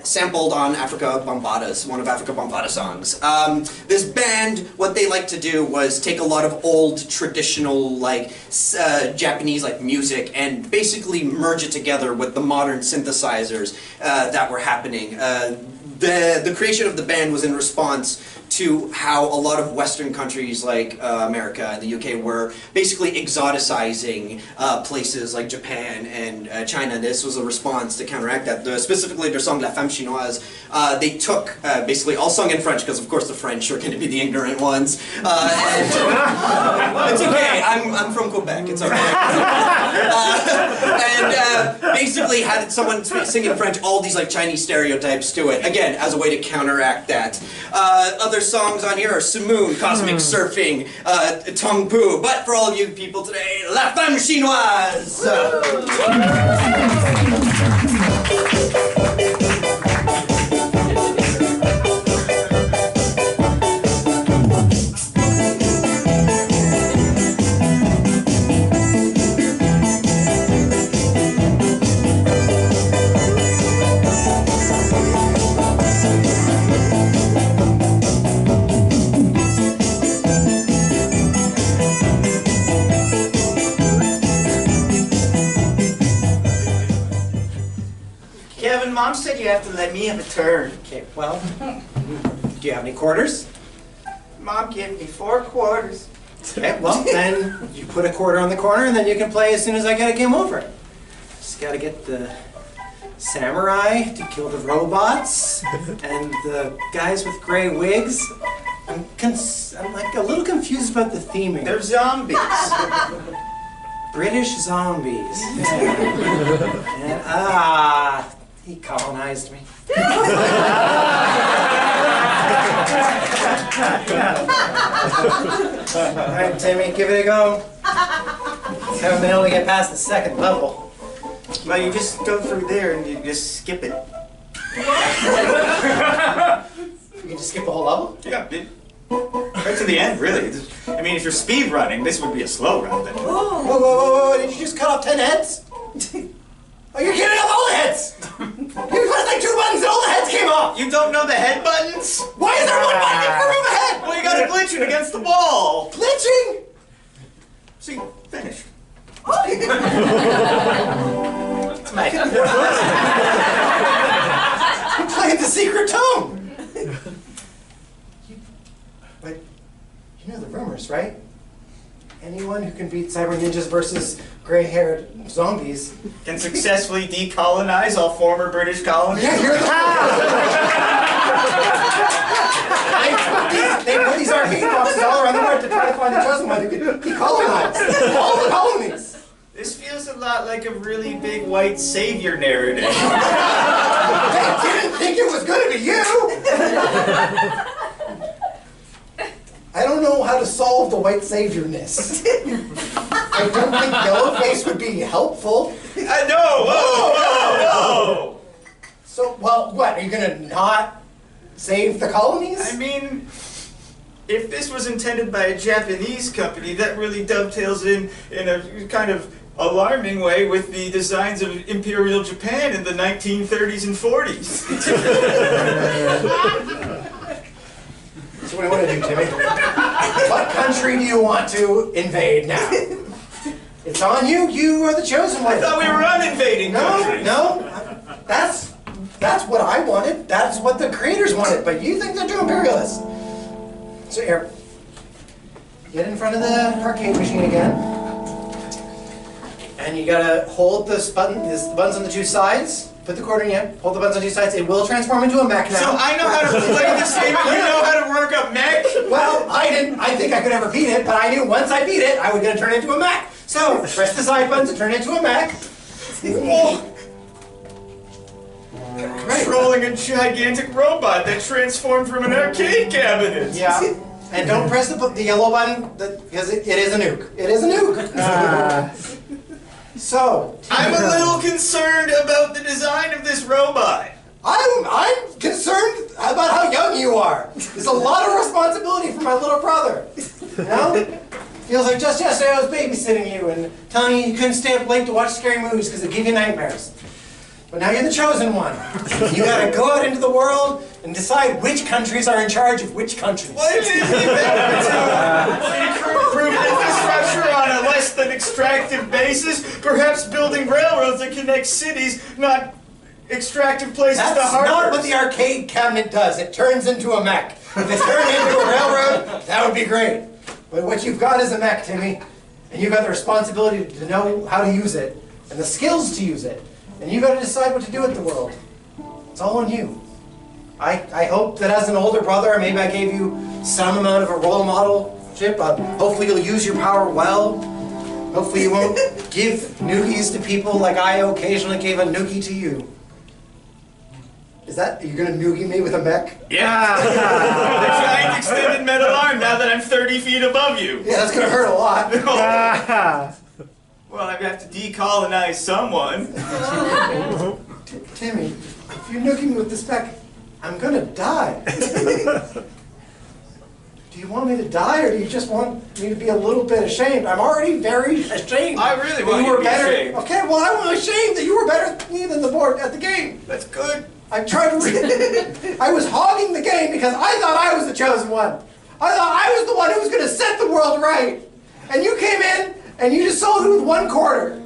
sampled on Africa Bambaatas, one of Africa Bambaatas songs. This band, what they liked to do was take a lot of old traditional like Japanese like music and basically merge it together with the modern synthesizers that were happening. The creation of the band was in response to how a lot of Western countries like America and the UK were basically exoticizing places like Japan and China. This was a response to counteract that. Specifically their song La Femme Chinoise, they took basically all sung in French because of course the French are going to be the ignorant ones. It's okay, I'm from Quebec, it's okay. And basically had someone sing in French all these like Chinese stereotypes to it, again, as a way to counteract that. Other songs on here are Simoon, Cosmic Surfing, Tong Pu, but for all of you people today, La Femme Chinoise! Mom said you have to let me have a turn. Okay, well, do you have any quarters? Mom gave me 4 quarters. Okay, well, then you put a quarter on the corner and then you can play as soon as I get a game over. Just gotta get the samurai to kill the robots and the guys with gray wigs. I'm like a little confused about the theming. They're zombies. British zombies. And, he colonized me. Alright, Timmy, give it a go. Haven't been able to get past the 2nd level. Well, you just go through there and you just skip it. You can just skip the whole level? Yeah, right to the end, really. I mean, if you're speed running, this would be a slow run. Then. Whoa, did you just cut off 10 heads? Oh, you're getting off all the heads! You pressed like 2 buttons and all the heads came off! You don't know the head buttons? Why is there one button to remove a head? Well, you gotta glitch it against the wall! Glitching? See, finish. It's my You played the secret tone! But you know the rumors, right? Anyone who can beat cyber ninjas versus gray-haired zombies can successfully decolonize all former British colonies. Yeah, you're the They put these arcade boxes all around the world to try to find the chosen one who could decolonize all the colonies. This feels a lot like a really big white savior narrative. I didn't think it was going to be you! I don't know how to solve the white saviorness. I don't think Yellowface would be helpful. No! Whoa! So, well, what? Are you going to not save the colonies? I mean, if this was intended by a Japanese company, that really dovetails in a kind of alarming way with the designs of Imperial Japan in the 1930s and 40s. So what do you want to do, Timmy? What country do you want to invade now? It's on you. You are the chosen one. I thought we were uninvading countries. No. That's what I wanted. That's what the creators wanted. But you think they're too imperialist. So here, get in front of the arcade machine again, and you gotta hold this buttons on the two sides. Put the quarter in it. Hold the buttons on two sides. It will transform into a mech now. So I know how to play this game, and you know how to work a mech? Well, I didn't. I think I could ever beat it, but I knew once I beat it, I was gonna turn it into a mech. So press the side buttons to turn it into a mech. Controlling a gigantic robot that transformed from an arcade cabinet. Yeah. And don't press the yellow button because it is a nuke. It is a nuke. So I'm a little concerned about the design of this robot. I'm concerned about how young you are. There's a lot of responsibility for my little brother. You know? Feels like just yesterday I was babysitting you and telling you you couldn't stay up late to watch scary movies because they give you nightmares. But now you're the chosen one. You gotta go out into the world and decide which countries are in charge of which countries. What is it better to improve infrastructure on a less than extractive basis? Perhaps building railroads that connect cities, not extractive places to That's harbors. not what the arcade cabinet does. It turns into a mech. If it turned into a railroad, that would be great. But what you've got is a mech, Timmy. And you've got the responsibility to know how to use it, and the skills to use it. And you've got to decide what to do with the world. It's all on you. I hope that as an older brother, maybe I gave you some amount of a role modelship. Hopefully you'll use your power well. Hopefully you won't give nookies to people like I occasionally gave a nookie to you. Is that, are you going to noogie me with a mech? Yeah! The giant extended metal arm now that I'm 30 feet above you. Yeah, that's going to hurt a lot. Well, I have to decolonize someone. Timmy, if you're nooking me with this mech, I'm going to die. Do you want me to die, or do you just want me to be a little bit ashamed? I'm already very ashamed. I really want you to be ashamed. Okay, well, I'm ashamed that you were better than me than the board at the game. That's good. I tried to I was hogging the game because I thought I was the chosen one. I thought I was the one who was going to set the world right. And you came in, and you just sold it with 1 quarter.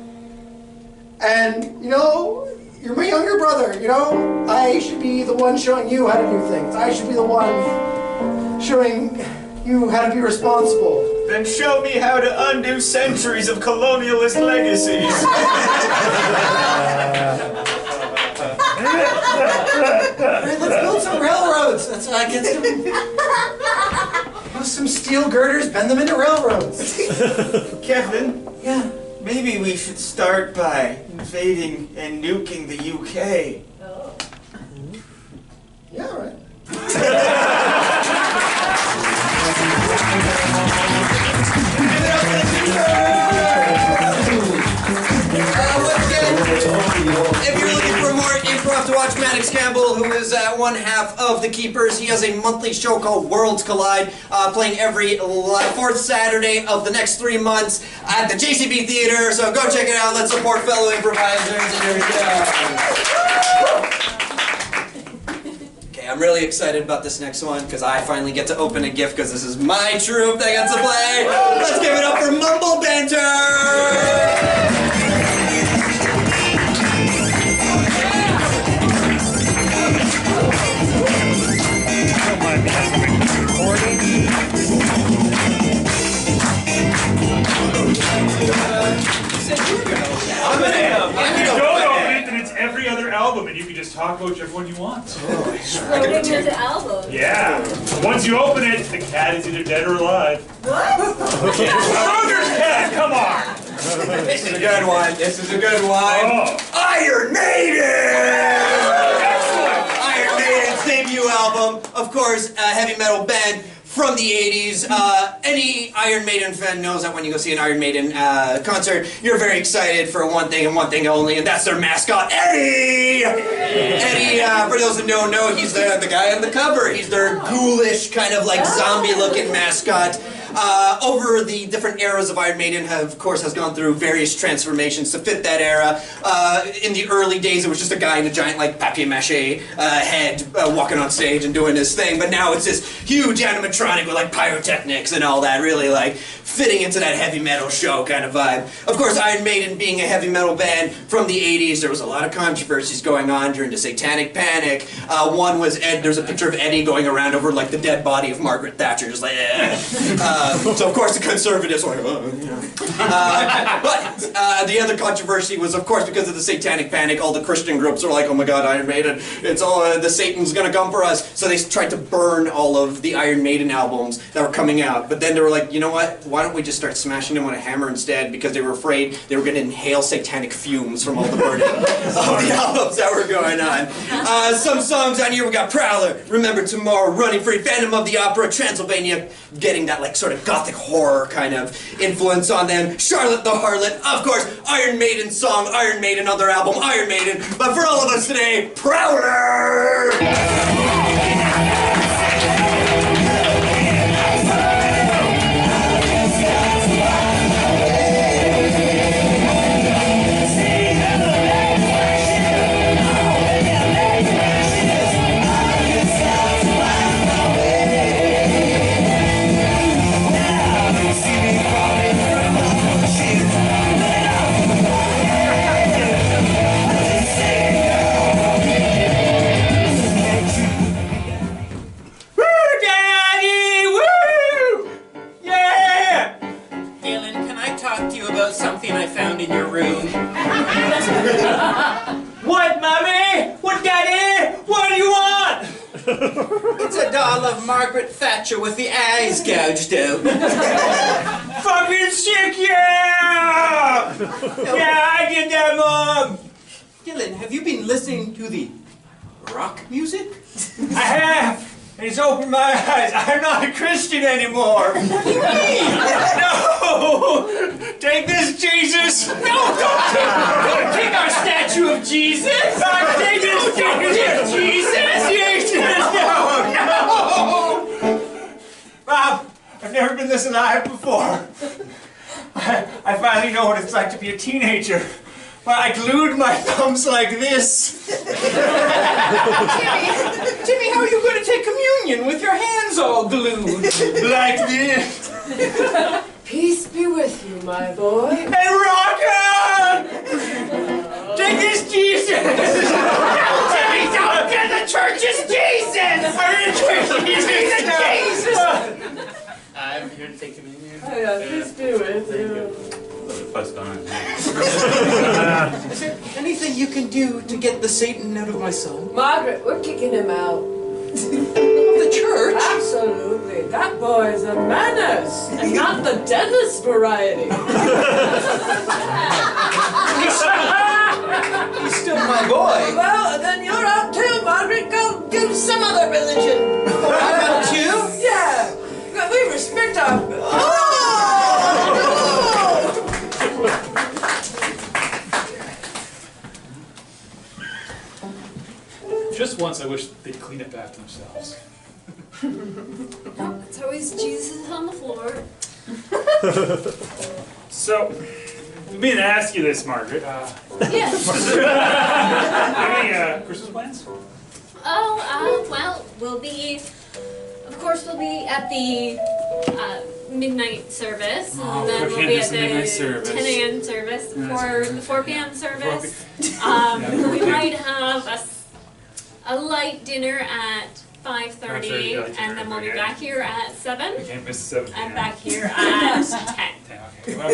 And, you know, you're my younger brother, you know? I should be the one showing you how to do things. I should be the one showing you how to be responsible. Then show me how to undo centuries of colonialist legacies. Alright, let's build some railroads. That's what I get some steel girders, bend them into railroads. Kevin? Yeah. Maybe we should start by invading and nuking the UK. Yeah, all right. If you're looking for more improv to watch, Maddox Campbell, who is one half of the Keepers, he has a monthly show called Worlds Collide, playing every 4th Saturday of the next 3 months at the JCB Theater. So go check it out. Let's support fellow improvisers in your show. Okay, I'm really excited about this next one because I finally get to open a gift because this is my troupe that gets to play. Let's give it up for Mumble Banter! Don't open it, then it's every other album, and you can just talk about whichever one you want. Open the album. Yeah. Once you open it, the cat is either dead or alive. What? Schroeder's cat, come on! This is a good one. This is a good one. Oh. Iron Maiden! Excellent! Iron Maiden's debut album, of course, a heavy metal band from the 80s. Any Iron Maiden fan knows that when you go see an Iron Maiden concert, you're very excited for one thing and one thing only, and that's their mascot, Eddie! Eddie, for those who don't know, he's the guy on the cover. He's their ghoulish, kind of like zombie-looking mascot. Over the different eras of Iron Maiden, of course, has gone through various transformations to fit that era. In the early days, it was just a guy in a giant, like, papier-mâché head walking on stage and doing his thing, but now it's this huge animatronic with, like, pyrotechnics and all that, really, like, fitting into that heavy metal show kind of vibe. Of course, Iron Maiden being a heavy metal band from the 80s, there was a lot of controversies going on during the Satanic Panic. One was there's a picture of Eddie going around over, like, the dead body of Margaret Thatcher, just like, so, of course, the conservatives were like, but the other controversy was, of course, because of the Satanic Panic, all the Christian groups were like, oh my god, Iron Maiden, it's all, the Satan's gonna come for us. So they tried to burn all of the Iron Maiden albums that were coming out. But then they were like, you know what, why don't we just start smashing them with a hammer instead, because they were afraid they were gonna inhale satanic fumes from all the burning of the albums that were going on. Some songs on here, we got Prowler, Remember Tomorrow, Running Free, Phantom of the Opera, Transylvania, getting that like sort of gothic horror kind of influence on them. Charlotte the Harlot, of course, Iron Maiden song, Iron Maiden on their album, Iron Maiden. But for all of us today, Prowler! Something I found in your room. What, Mommy? What, Daddy? What do you want? It's a doll of Margaret Thatcher with the eyes gouged out. Fucking sick, yeah! Yeah, I did that, Mom! Dylan, have you been listening to the rock music? I have! And it's opened my eyes. I'm not a Christian anymore. What do you mean? No! Take this, Jesus! No, don't take our statue of Jesus! Take this statue of Jesus! Jesus! No! Bob, I've never been this alive before. I finally know what it's like to be a teenager. But I glued my thumbs like this. Timmy, how are you going to take communion with your hands all glued? Like this. Peace be with you, my boy. And rock on! Take this, Jesus! Timmy, don't get the church's Jesus! I'm in the church's Jesus! I'm here to take communion. Oh, yeah, peace be with you. What's going on? Is there anything you can do to get the Satan out of my son? Margaret, we're kicking him out. The church? Absolutely. That boy is a menace, and not the dentist variety. He's still my boy. Well, then you're out too, Margaret. Go do some other religion. Oh, I'm out too? Yeah. We respect our... Just once I wish they'd clean up after themselves. No, it's always Jesus on the floor. So, I mean to ask you this, Margaret. Yes. Any Christmas plans? Oh, well, we'll be, of course, we'll be at the midnight service, and then we'll be at the 10 a.m. service, before the 4 p.m. service. We might have a light dinner at 5:30, and then we'll be back here at 7. We can't miss 7 p.m. And back here at 10. Okay. Well,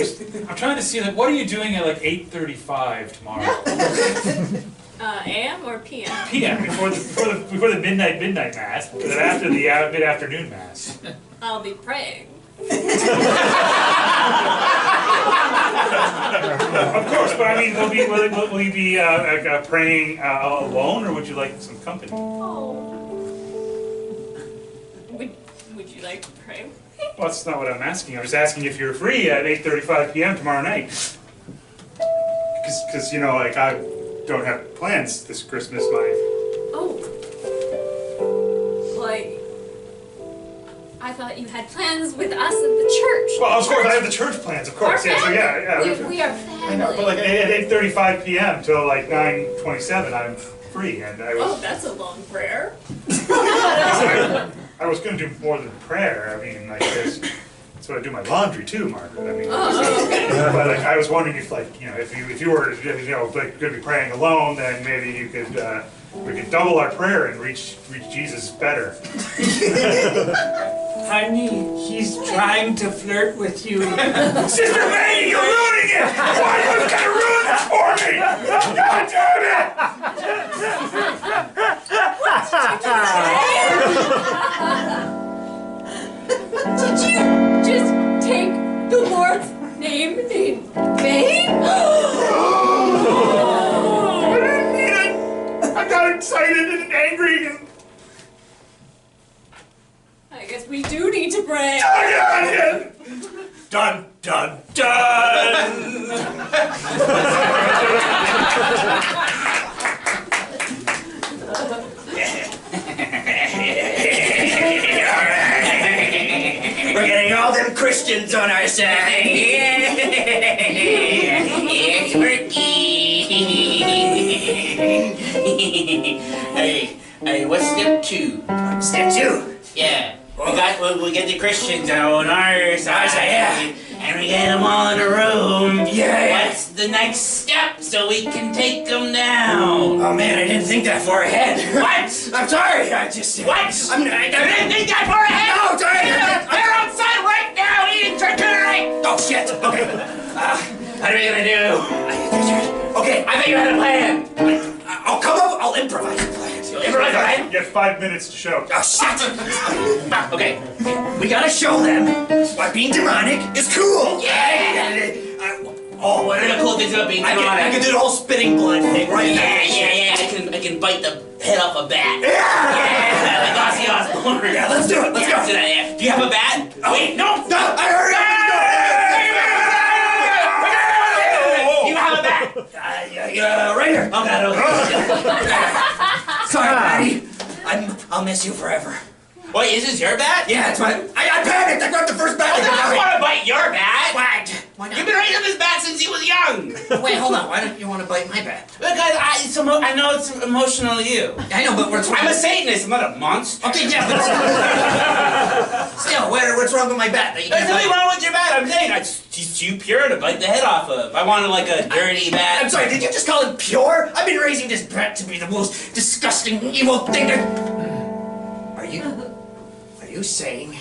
I'm trying to see, like, what are you doing at like 8:35 tomorrow? AM or PM? PM, before the midnight mass, but then after the mid-afternoon mass. I'll be praying. Of course, but I mean, will you be praying alone, or would you like some company? Oh. Would you like to pray with me? Well, that's not what I'm asking. I was asking if you're free at 8:35 p.m. tomorrow night. Because you know, like, I don't have plans this Christmas. Oh. Like, I thought you had plans with us at the church. Well, of course, I have the church plans, of course. Yeah, so yeah. We are family. I know, but like at 8:35 p.m. till like 9:27, I'm free, and I Oh, was. that's a long prayer. I was going to do more than prayer. I mean, like that's what I do my laundry too, Margaret. I mean, but like, I was wondering if like if you were like going to be praying alone, then maybe you could we could double our prayer and reach Jesus better. Honey, he's trying to flirt with you. Sister Maiden, you're ruining it! Why are you gonna ruin this for me? God damn it! Did you just take the Lord's name in vain? I didn't mean it! I got excited and angry and... I guess we do need to pray. Dun, dun, dun! We're getting all them Christians on our side. It's working. Hey, what's step 2? Step 2? Yeah. We get the Christians on our side. Yeah. And we get them all in a room. Yeah. What's the next step so we can take them down? Oh man, I didn't think that far ahead. What? I'm sorry. I just. What? I didn't think that far ahead. No, sorry. They're outside right now eating charcuterie. Oh shit. Okay. What are we gonna do? Okay, I bet you had a plan. I'll come up. I'll improvise a plan. Improvise a plan. You have 5 minutes to show. Oh shit. Okay, we gotta show them why being demonic is cool. Yeah. Oh, what are the cool things about being demonic? I can do the whole spitting blood thing, right? Yeah. I can bite the head off a bat. Yeah. Like Ozzy Osbourne. Yeah, let's do it. Let's go. Do that. Yeah. Do you have a bat? Oh, wait, no. I heard it. You have a bat. Right here. Okay. Sorry, Patty. I'll miss you forever. Wait, is this your bat? Yeah, it's my. I panicked. I grabbed the first bat. I don't want to bite your bat. What? Why not? You've been raising this bat since he was young. Wait, hold on. Why don't you want to bite my bat? Because I know it's emotional to you. I know, but what's wrong? I'm a Satanist. I'm not a monster. Okay, yeah, but still, what's wrong with my bat? There's nothing wrong with your bat. I'm saying he's too pure to bite the head off of. I wanted like a dirty bat. I'm sorry. Did you just call it pure? I've been raising this bat to be the most disgusting, evil thing. Are you saying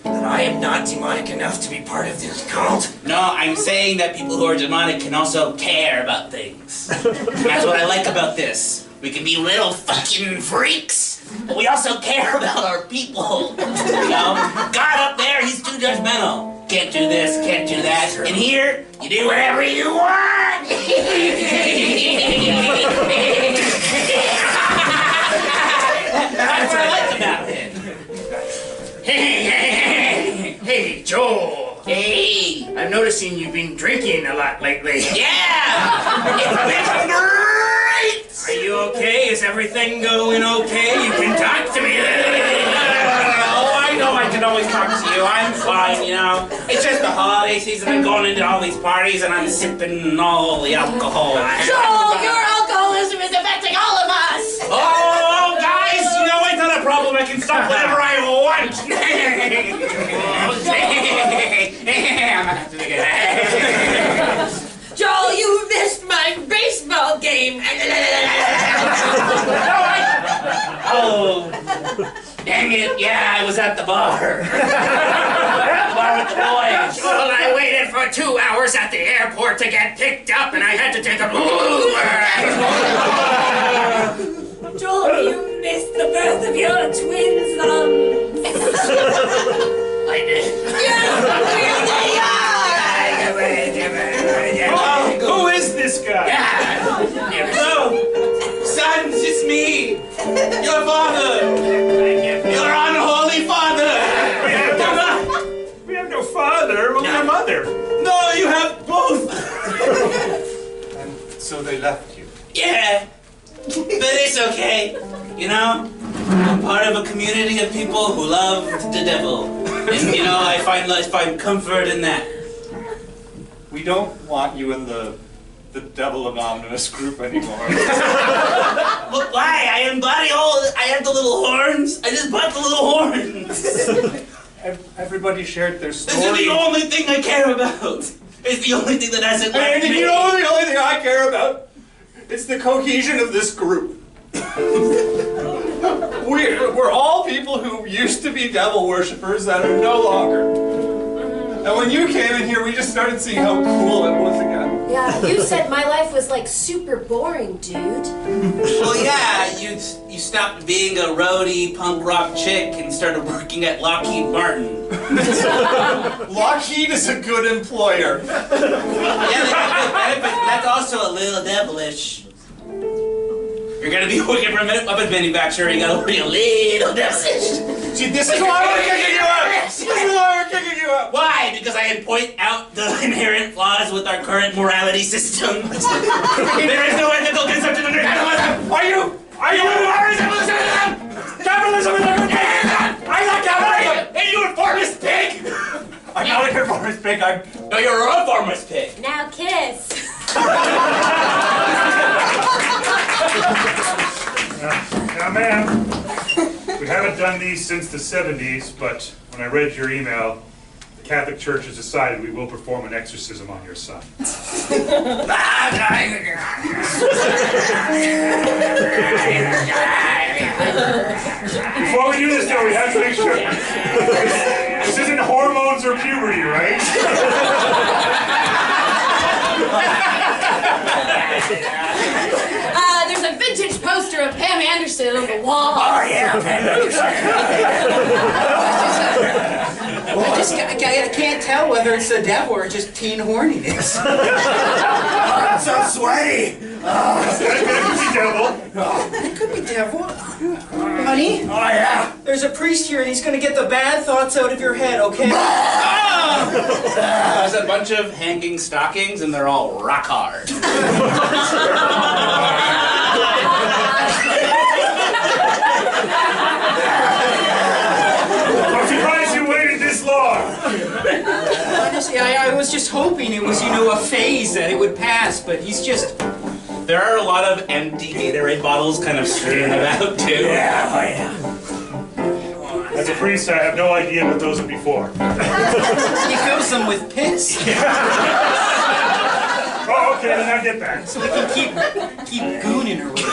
that I am not demonic enough to be part of this cult? No, I'm saying that people who are demonic can also care about things. That's what I like about this. We can be little fucking freaks, but we also care about our people. You know? God up there, he's too judgmental. Can't do this, can't do that. In here, you do whatever you want. That's what I like about it. Hey, Joel. Hey. I'm noticing you've been drinking a lot lately. Yeah! It's been great! Are you okay? Is everything going okay? You can talk to me. Oh, I know I can always talk to you. I'm fine, you know. It's just the holiday season. I'm going into all these parties and I'm sipping all the alcohol. Joel, your alcoholism is affecting all of us! Oh, guys, you know, it's not a problem. I can stop whenever I want. Joel, you missed my baseball game! Oh, dang it. Yeah, I was at the bar. The bar with the boys. Well, I waited for 2 hours at the airport to get picked up, and I had to take a Uber. Joel, you missed the birth of your twin sons! I did. Who is this guy? No, sons, it's me, your father, your unholy father. We have no father, only a mother. No, you have both. And so they left you. Yeah, but it's okay. You know, I'm part of a community of people who love the devil. And you know, I find comfort in that. We don't want you in the Devil Anonymous group anymore. Look, why? I embody I have the little horns. I just bought the little horns. Everybody shared their story. This is the only thing I care about. It's the only thing that hasn't left me. You know the only thing I care about? It's the cohesion of this group. We're all people who used to be devil worshippers that are no longer. And when you came in here, we just started seeing how cool it was again. Yeah, you said my life was like super boring, dude. Well, yeah, you stopped being a roadie punk rock chick and started working at Lockheed Martin. Lockheed is a good employer. Yeah, but that's also a little devilish. You're gonna be working for a weapons manufacturer, you gotta be a little devilish. See, this is why we're kicking you out! This is why we're kicking you out! Why? Because I point out the inherent flaws with our current morality system. There is no ethical conception under capitalism! Are you capitalism is a good thing! I'm not capitalism! And you reformist pig! I'm not a reformist pig, No, you're a reformist pig! Now kiss. Now, ma'am, we haven't done these since the 70s, but when I read your email, the Catholic Church has decided we will perform an exorcism on your son. Before we do this, though, we have to make sure this isn't hormones or puberty, right? There's a vintage poster of Pam Anderson on the wall. Oh yeah, Pam Anderson. I can't tell whether it's the devil or just teen horniness. I'm so sweaty. That could be devil. It could be devil. Honey? Oh yeah. There's a priest here and he's gonna get the bad thoughts out of your head, okay? There's a bunch of hanging stockings and they're all rock hard. I'm surprised you waited this long. Honestly, I was just hoping it was, a phase that it would pass, but he's just... There are a lot of empty Gatorade bottles kind of strewn about too. Yeah, oh yeah. As a priest, I have no idea what those would be for. He fills them with piss. Oh, okay, then I get that. So we can keep gooning her with it.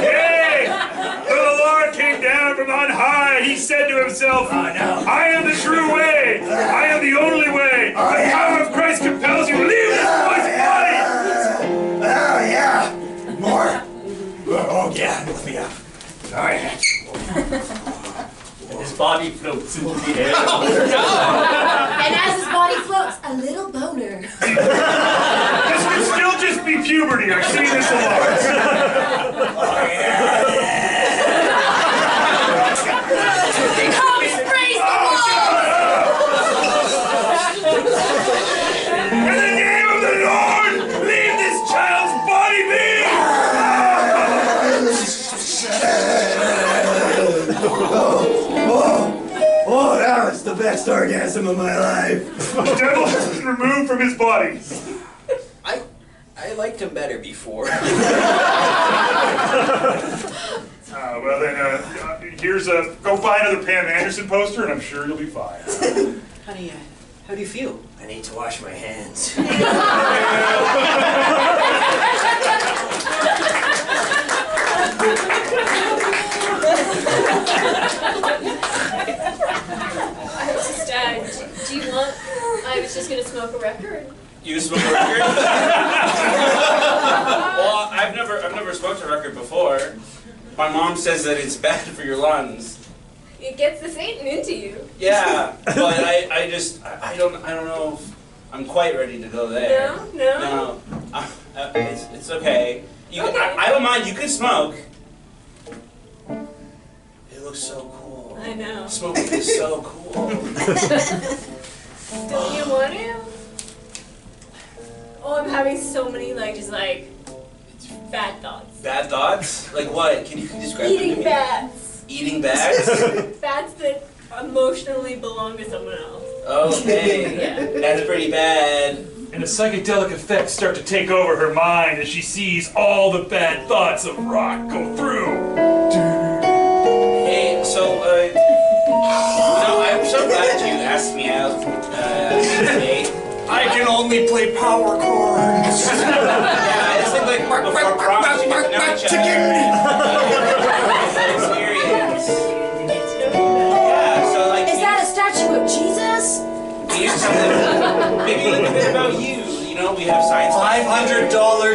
Yay! The Lord came down from on high. He said to himself, I am the true way. I am the only way. The power of Christ compels you to leave this boy's body. Oh yeah. More. Oh yeah, lift me up. All right. His body floats into the air. And as his body floats, a little boner. This could still just be puberty. I've seen this a lot. Come praise the In the name of the Lord, leave this child's body be! Oh, that was the best orgasm of my life. The devil has been removed from his body. I liked him better before. Well then, go buy another Pam Anderson poster and I'm sure you'll be fine. Honey, how do you feel? I need to wash my hands. Do you want? I was just gonna smoke a record. You smoke a record? Well, I've never smoked a record before. My mom says that it's bad for your lungs. It gets the Satan into you. Yeah, but I don't know if I'm quite ready to go there. No. It's okay. Okay. I don't mind. You can smoke. It looks so cool. I know. Smoking is so cool. Don't you want to? Oh, I'm having so many bad thoughts. Bad thoughts? Like what? Can you describe them to Eating me? bats. Eating bats? Bats that emotionally belong to someone else. Okay. Yeah. That's pretty bad. And the psychedelic effects start to take over her mind as she sees all the bad thoughts of rock go through. Hey, so, I'm so glad you asked me out today. I can only play power chords. Yeah, I just think like before prom, you get to know each other. Experience. Yeah, so like. Is that a statue of Jesus? Here's something, maybe a little bit about you. You know, we have science. $500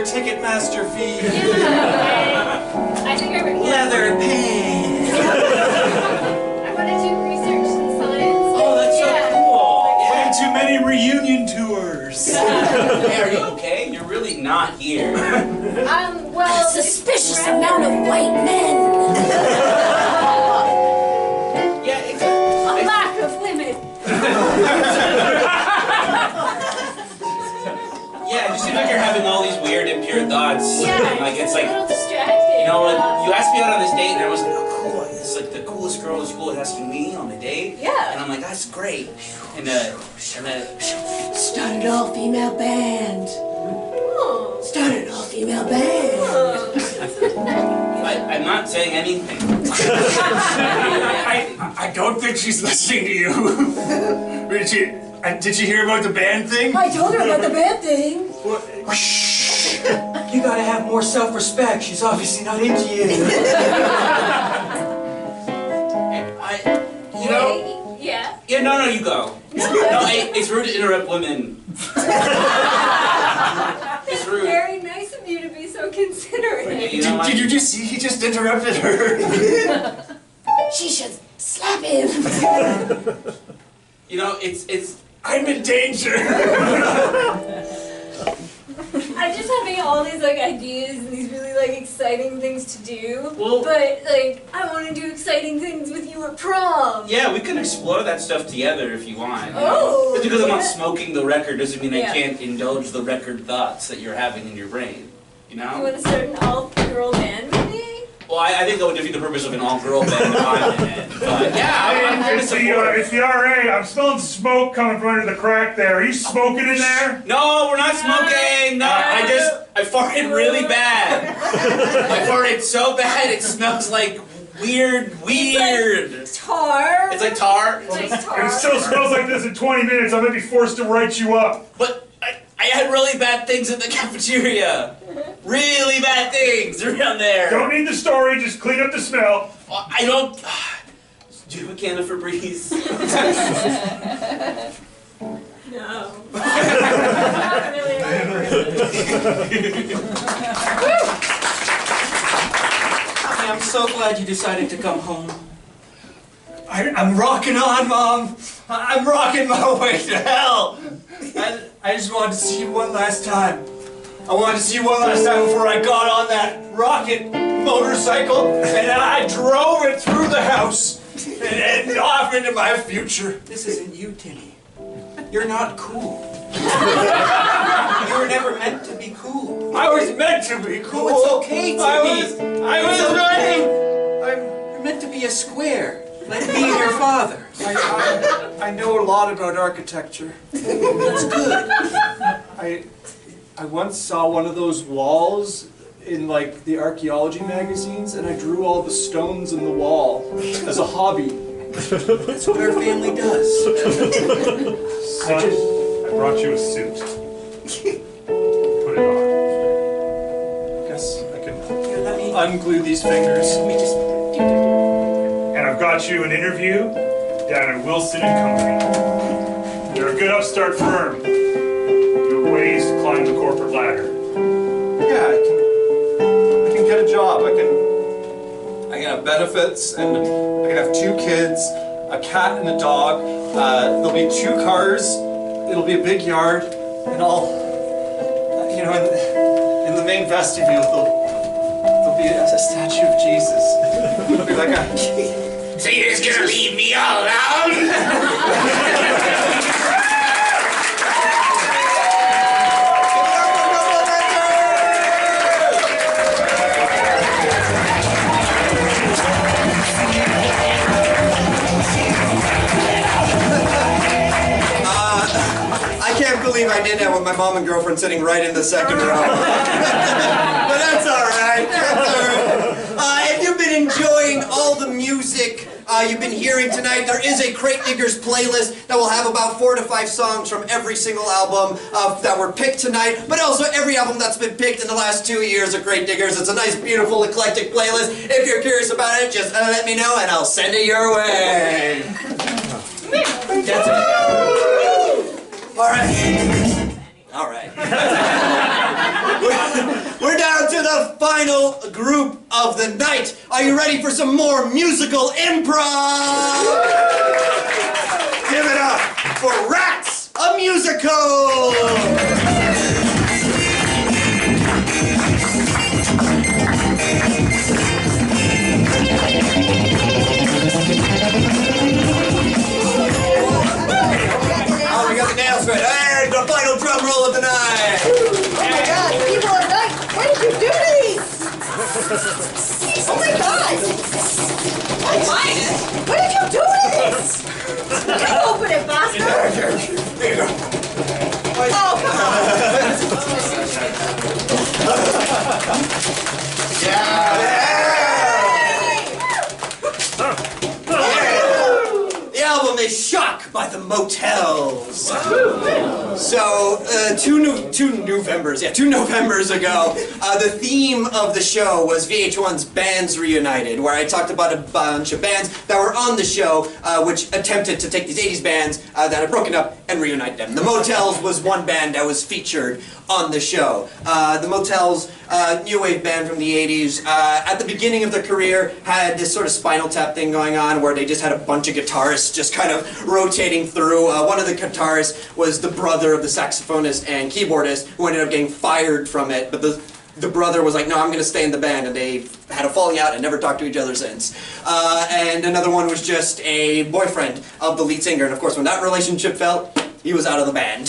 Ticketmaster fee. Yeah. I think I would. Leather pants. I want to do research in science. Oh, that's so cool. Way too many reunion tours. Hey, are you okay? You're really not here. Well, Suspicious amount of white men. Yeah, it's a lack of women. Yeah, it just seems like you're having all these weird, impure thoughts. Yeah, Like it's like, a little distracting. you know, like you asked me out on this date, and I was like, oh, cool. It's like the coolest girl in school is asking me on a date. Yeah. And I'm like, that's great. And Started all female band. Oh. Started all female band. I'm not saying anything. I don't think she's listening to you. Did she hear about the band thing? I told her about the band thing. You gotta have more self-respect. She's obviously not into you. You know? Yeah. Yeah, no, you go. No, it's rude to interrupt women. It's rude. Very nice of you to be so considerate. You know, Did you just see? He just interrupted her. She should slap him. You know, it's. I'm in danger. I'm just having all these like ideas and these really like exciting things to do. Well- but like I want to do exciting things with you at prom. Yeah, we can explore that stuff together if you want. Oh, Just because I'm not yeah. smoking the record doesn't mean Yeah. I can't indulge the record thoughts that you're having in your brain. You know? You want to start an all-girl band with me? Well, I think that would defeat the purpose of an all-girl band if I'm in it. But yeah, I'm here to It's support. the RA. I'm smelling smoke coming from under the crack there. Are you smoking in there? No, we're not smoking. No, I farted really bad. I farted so bad it smells like weird. Tar. It's like tar. It's like tar. If it still smells like this in 20 minutes, I might be forced to write you up. But I had really bad things in the cafeteria. Really bad things around there. Don't need the story, just clean up the smell. I don't. Do you have a can of Febreze? No. I'm so glad you decided to come home. I'm rocking on, Mom. I'm rocking my way to hell. I just wanted to see you one last time. I wanted to see you one last time before I got on that rocket motorcycle and I drove it through the house and off into my future. This isn't you, Timmy. You're not cool. You were never meant to be cool. I was meant to be cool. It's okay, Timmy. You're meant to be a square. Like me and your father. I know a lot about architecture. That's good. I once saw one of those walls in like the archaeology magazines, and I drew all the stones in the wall as a hobby. That's what our family does. Son, I brought you a suit. Put it on. Guess I can unglue these fingers. Let me just. And I've got you an interview down at Wilson & Company. They're a good upstart firm. There are ways to climb the corporate ladder. Yeah, I can get a job. I can have benefits, and I can have 2 kids, a cat and a dog. There'll be 2 cars. It'll be a big yard, and I'll, you know, in the main vestibule, there'll be a statue of Jesus. It'll be like a. So you're just gonna leave me all alone? can't believe I did that with my mom and girlfriend sitting right in the second row. But that's all right. That's all right. If you've been enjoying all the music you've been hearing tonight, there is a Crate Diggers playlist that will have about 4 to 5 songs from every single album that were picked tonight, but also every album that's been picked in the last 2 years of Crate Diggers. It's a nice, beautiful, eclectic playlist. If you're curious about it, just let me know and I'll send it your way. That's it. All right. All right. We're down to the final group of the night. Are you ready for some more musical improv? Give it up for Rats, a musical! Oh, we got the nails right. And the final drum roll of the night. Oh my God, people are like, why did you do these? Oh my God! What did you do this? You open it, bastard! There you go. Oh, come on! The album is Shock by the Motels. So, 2 Novembers ago, the theme of the show was VH1's Bands Reunited, where I talked about a bunch of bands that were on the show, which attempted to take these 80s bands that had broken up and reunite them. The Motels was one band that was featured on the show. The Motels, new wave band from the 80s, at the beginning of their career, had this sort of Spinal Tap thing going on where they just had a bunch of guitarists just kind of rotating through. One of the guitarists was the brother of the saxophonist and keyboardist who ended up getting fired from it, but the brother was like, no, I'm going to stay in the band, and they had a falling out and never talked to each other since. And another one was just a boyfriend of the lead singer, and of course when that relationship fell, he was out of the band.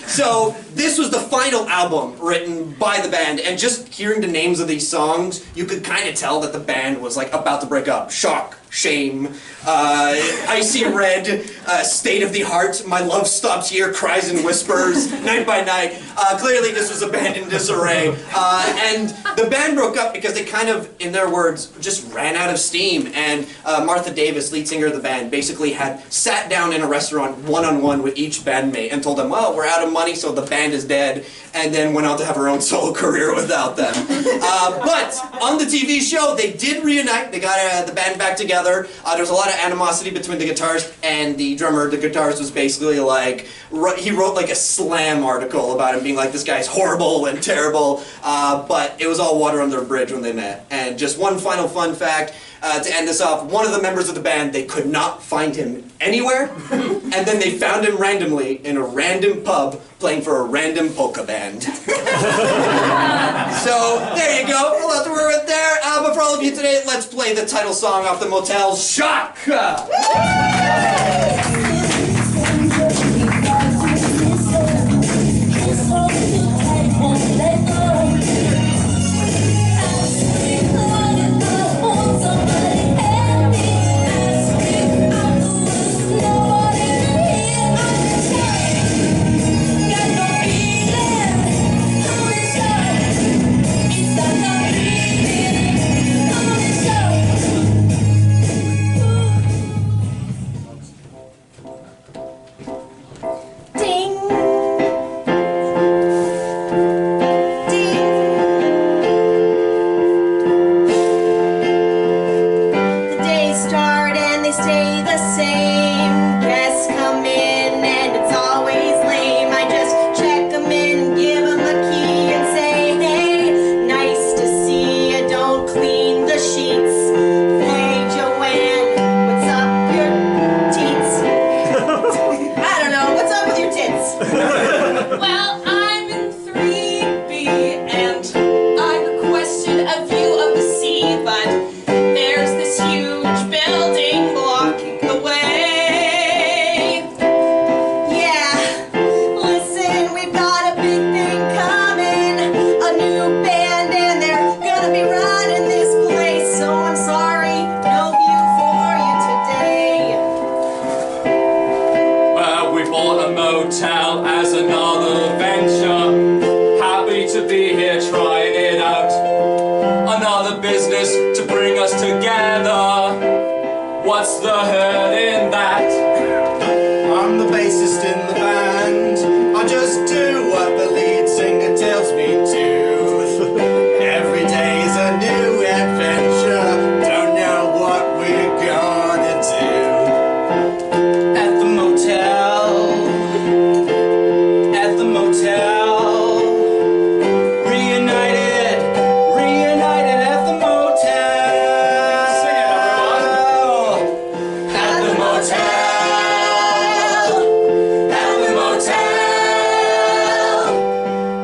So this was the final album written by the band, and just hearing the names of these songs, you could kind of tell that the band was like about to break up. Shock, Shame, Icy Red, State of the Heart, My Love Stops Here, Cries and Whispers, Night by Night. Clearly this was a band in disarray. And the band broke up because they kind of, in their words, just ran out of steam. And Martha Davis, lead singer of the band, basically had sat down in a restaurant one-on-one with each bandmate and told them, well, we're out of money, so the band is dead, and then went on to have her own solo career without them. But on the TV show, they did reunite. They got the band back together. There was a lot of animosity between the guitarist and the drummer. The guitarist was basically like, he wrote like a slam article about him being like, this guy's horrible and terrible, but it was all water under a bridge when they met. And just one final fun fact, to end this off, one of the members of the band, they could not find him anywhere, and then they found him randomly in a random pub playing for a random polka band. So, there you go, we'll have to work with there. But for all of you today, let's play the title song off the Motels, Shock! motel as another venture. Happy to be here trying it out. Another business to bring us together. What's the hurt in that? I'm the bassist in the band. I just do what the lead singer tells me to. Every day is a new adventure. Don't know what we're gonna do. At the motel. At the motel. Reunited. Reunited at the motel. Sing it, everyone. At the motel. At the motel.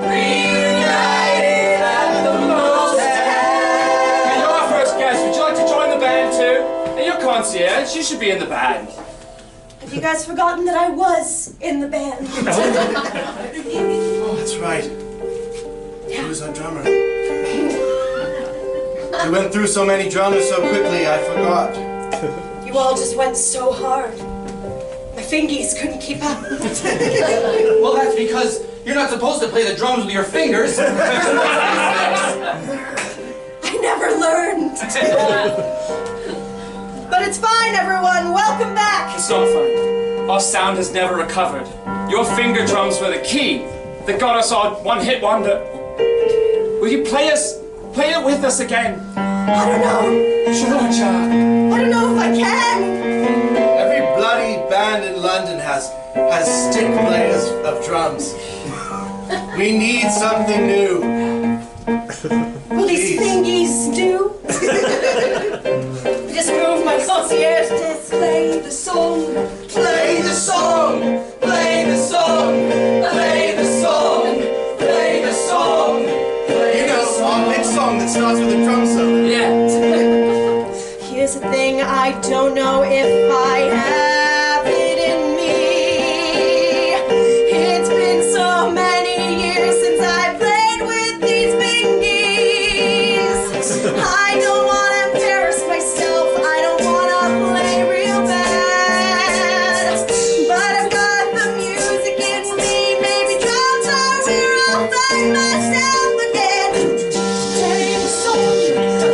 Reunited at the motel. Hey, you're our first guest. Would you like to join the band too? Hey, you're concierge. You should be in the band. Have you guys forgotten that I was in the band? Oh, that's right. He was our drummer. We went through so many drummers so quickly, I forgot. You all just went so hard. My fingies couldn't keep up. Well, that's because you're not supposed to play the drums with your fingers. I never learned. But it's fine, everyone. Welcome back. It's not fun. Our sound has never recovered. Your finger drums were the key that got us our one-hit wonder. Will you play it with us again? I don't know. Georgia. I don't know if I can. Every bloody band in London has stick players of drums. We need something new. Will these fingies do? Just move my concierge desk. Play the song. Play the song. Play the song. Play the song. Play the song. You know, our big song that starts with a drum solo. Yeah. Here's the thing, I don't know if I have it in me. It's been so many years since I played with these fingies. I don't want to embarrass myself, I don't want to play real bad. But I've got the music in me, maybe drums are where I'll find myself again. Play the song,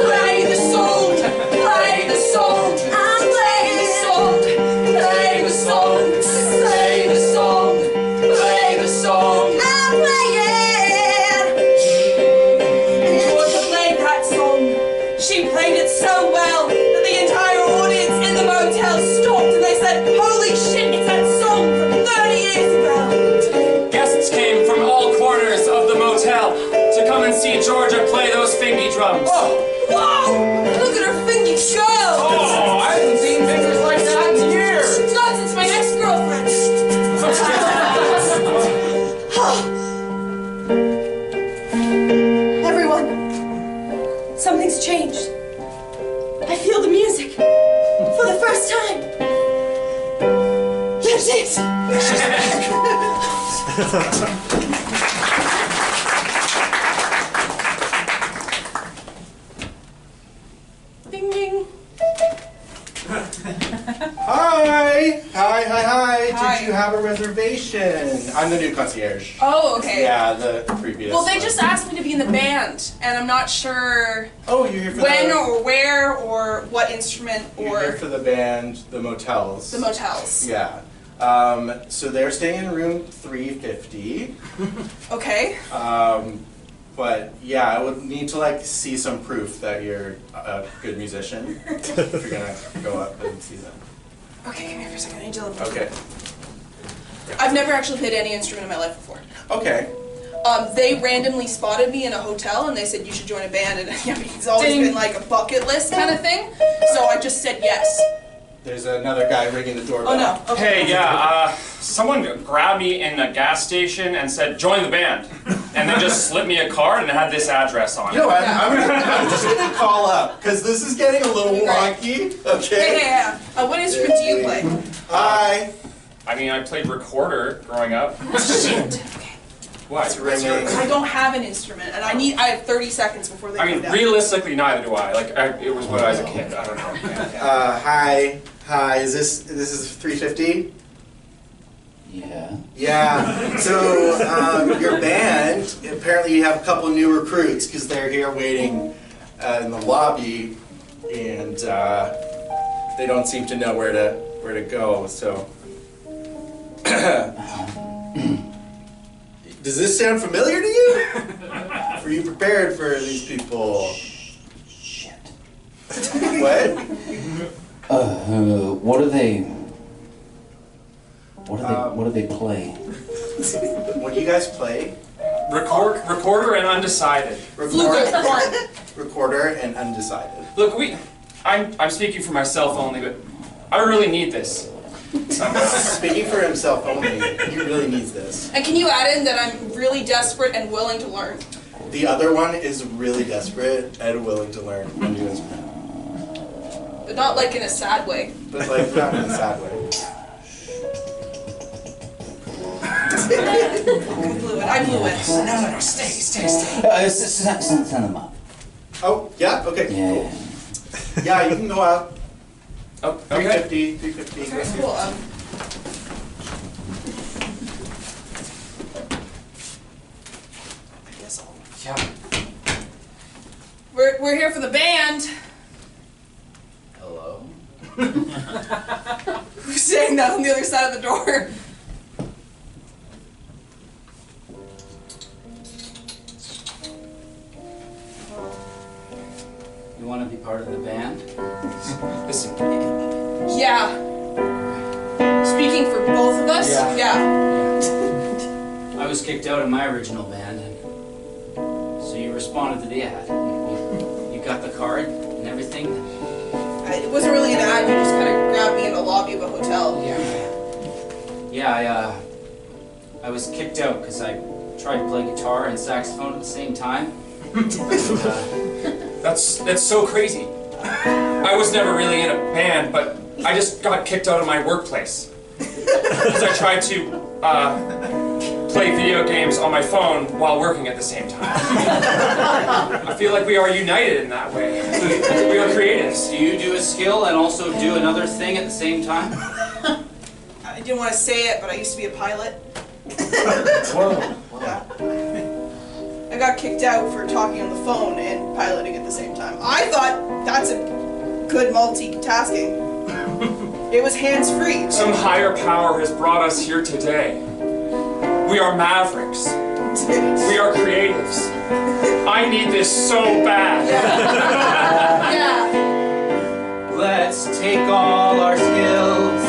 play the song, play the song. I'm playing the song, play the song, play the song, play the song. I'm playing. And Georgia played that song. She played it so well that the entire audience in the motel stopped and they said, "Holy shit, it's that song from 30 years ago." Guests came from all corners of the motel to come and see Georgia play those fingy drums. Whoa! Look at her fingy go! Oh, I haven't seen fingers like that in years. Not since my ex-girlfriend. Everyone, something's changed. I feel the music for the first time. That's it. Ding ding. Hi! Hi! Hi. Did you have a reservation? I'm the new concierge. Oh, okay. Yeah, the previous Well, they one. just asked me to be in the band, and I'm not sure Oh, you're here for when the... or where or what instrument You're here or for the band, the Motels. the Motels. Yeah. So they're staying in room 350. Okay. But yeah, I would need to like see some proof that you're a good musician if you're gonna go up and see them. Okay, give me for a second. I need to look. Okay. I've never actually played any instrument in my life before. Okay. They randomly spotted me in a hotel and they said you should join a band, and I mean, it's always Ding. been like a bucket list kind of thing. So I just said yes. There's another guy ringing the doorbell. Oh no. Okay. Hey, yeah, someone grabbed me in a gas station and said, join the band. And they just slipped me a card and it had this address on it. You know what? I'm just gonna call up because this is getting a little wonky. Okay. Yeah. What instrument do you play? Hi. I mean, I played recorder growing up. Shit. What? I don't have an instrument, and I have 30 seconds before they I come mean, down. realistically, neither do I. Like, it was when I was a kid. I don't know. Hi. Is this 350? Yeah. Yeah. So your band, apparently you have a couple new recruits because they're here waiting in the lobby, and they don't seem to know where to go. So, does this sound familiar to you? Were you prepared for these people? Shit. What? What do they? What do they play? What do you guys play? Recorder and undecided. Recorder and undecided. Look, I'm speaking for myself only, but I really need this. Speaking for himself only, he really needs this. And can you add in that I'm really desperate and willing to learn? The other one is really desperate and willing to learn a new instrument. But not like in a sad way. But like not in a sad way. I blew it. No, stay. Send them up. Oh, yeah? Okay, cool. Yeah, you can go out. Oh, 350, 350. Okay, cool. I guess I'll... Yeah. We're here for the band. Hello. Who's saying that on the other side of the door? You want to be part of the band? Listen. Yeah. Speaking for both of us? Yeah. I was kicked out of my original band, and so you responded to the ad. You got the card and everything. It wasn't really an ad. You just kind of grabbed me in the lobby of a hotel. Yeah, I was kicked out because I tried to play guitar and saxophone at the same time. That's so crazy. I was never really in a band, but I just got kicked out of my workplace because I tried to play video games on my phone while working at the same time. I feel like we are united in that way. We are creatives. Do you do a skill and also do another thing at the same time? I didn't want to say it, but I used to be a pilot. Whoa. Yeah. I got kicked out for talking on the phone and piloting at the same time. I thought that's a good multitasking. It was hands-free. Some higher power has brought us here today. We are mavericks. We are creatives. I need this so bad. Yeah. Let's take all our skills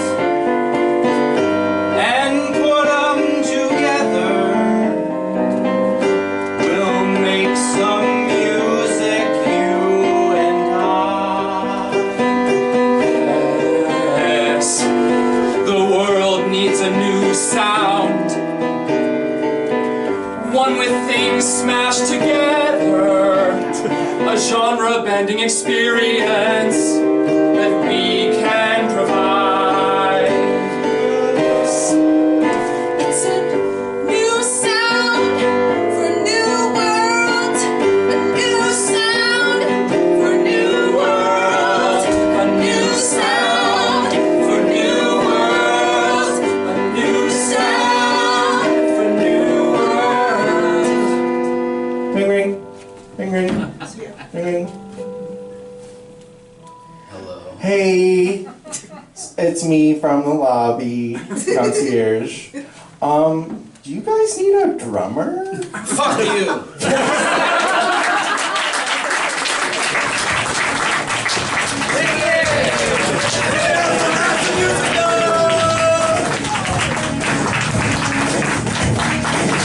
and put them together. We'll make some music, you and I. Yes, the world needs a new sound. One with things smashed together. A genre-bending experience that we can provide. It's a new sound for a new world. A new sound for a new world. A new sound for new world. A new sound for new world. Ring ring. Ring ring. Ring ring. Hello. Hey, it's me from the lobby, concierge. Do you guys need a drummer? Fuck you!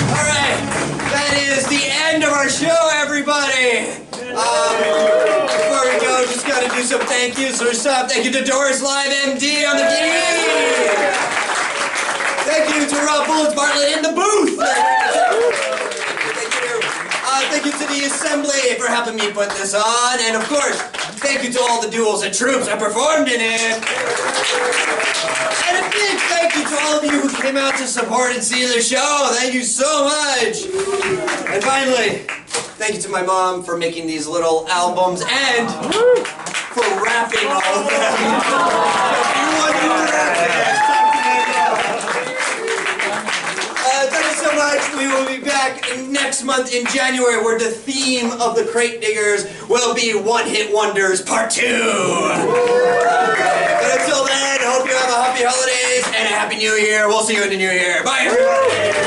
Alright, that is the end of our show, everybody! Before we go, just gotta do some thank yous. First up, thank you to Doris Live MD on the key! Thank you to Rob Bullets Bartlett in the booth! Thank you to the Assembly for helping me put this on, and of course, thank you to all the duels and troops that performed in it! And a big thank you to all of you who came out to support and see the show. Thank you so much. And finally, thank you to my mom for making these little albums and for rapping all of them. next month in January, where the theme of the Crate Diggers will be One Hit Wonders Part 2. But until then, I hope you have a happy holidays and a happy new year. We'll see you in the new year. Bye, everybody.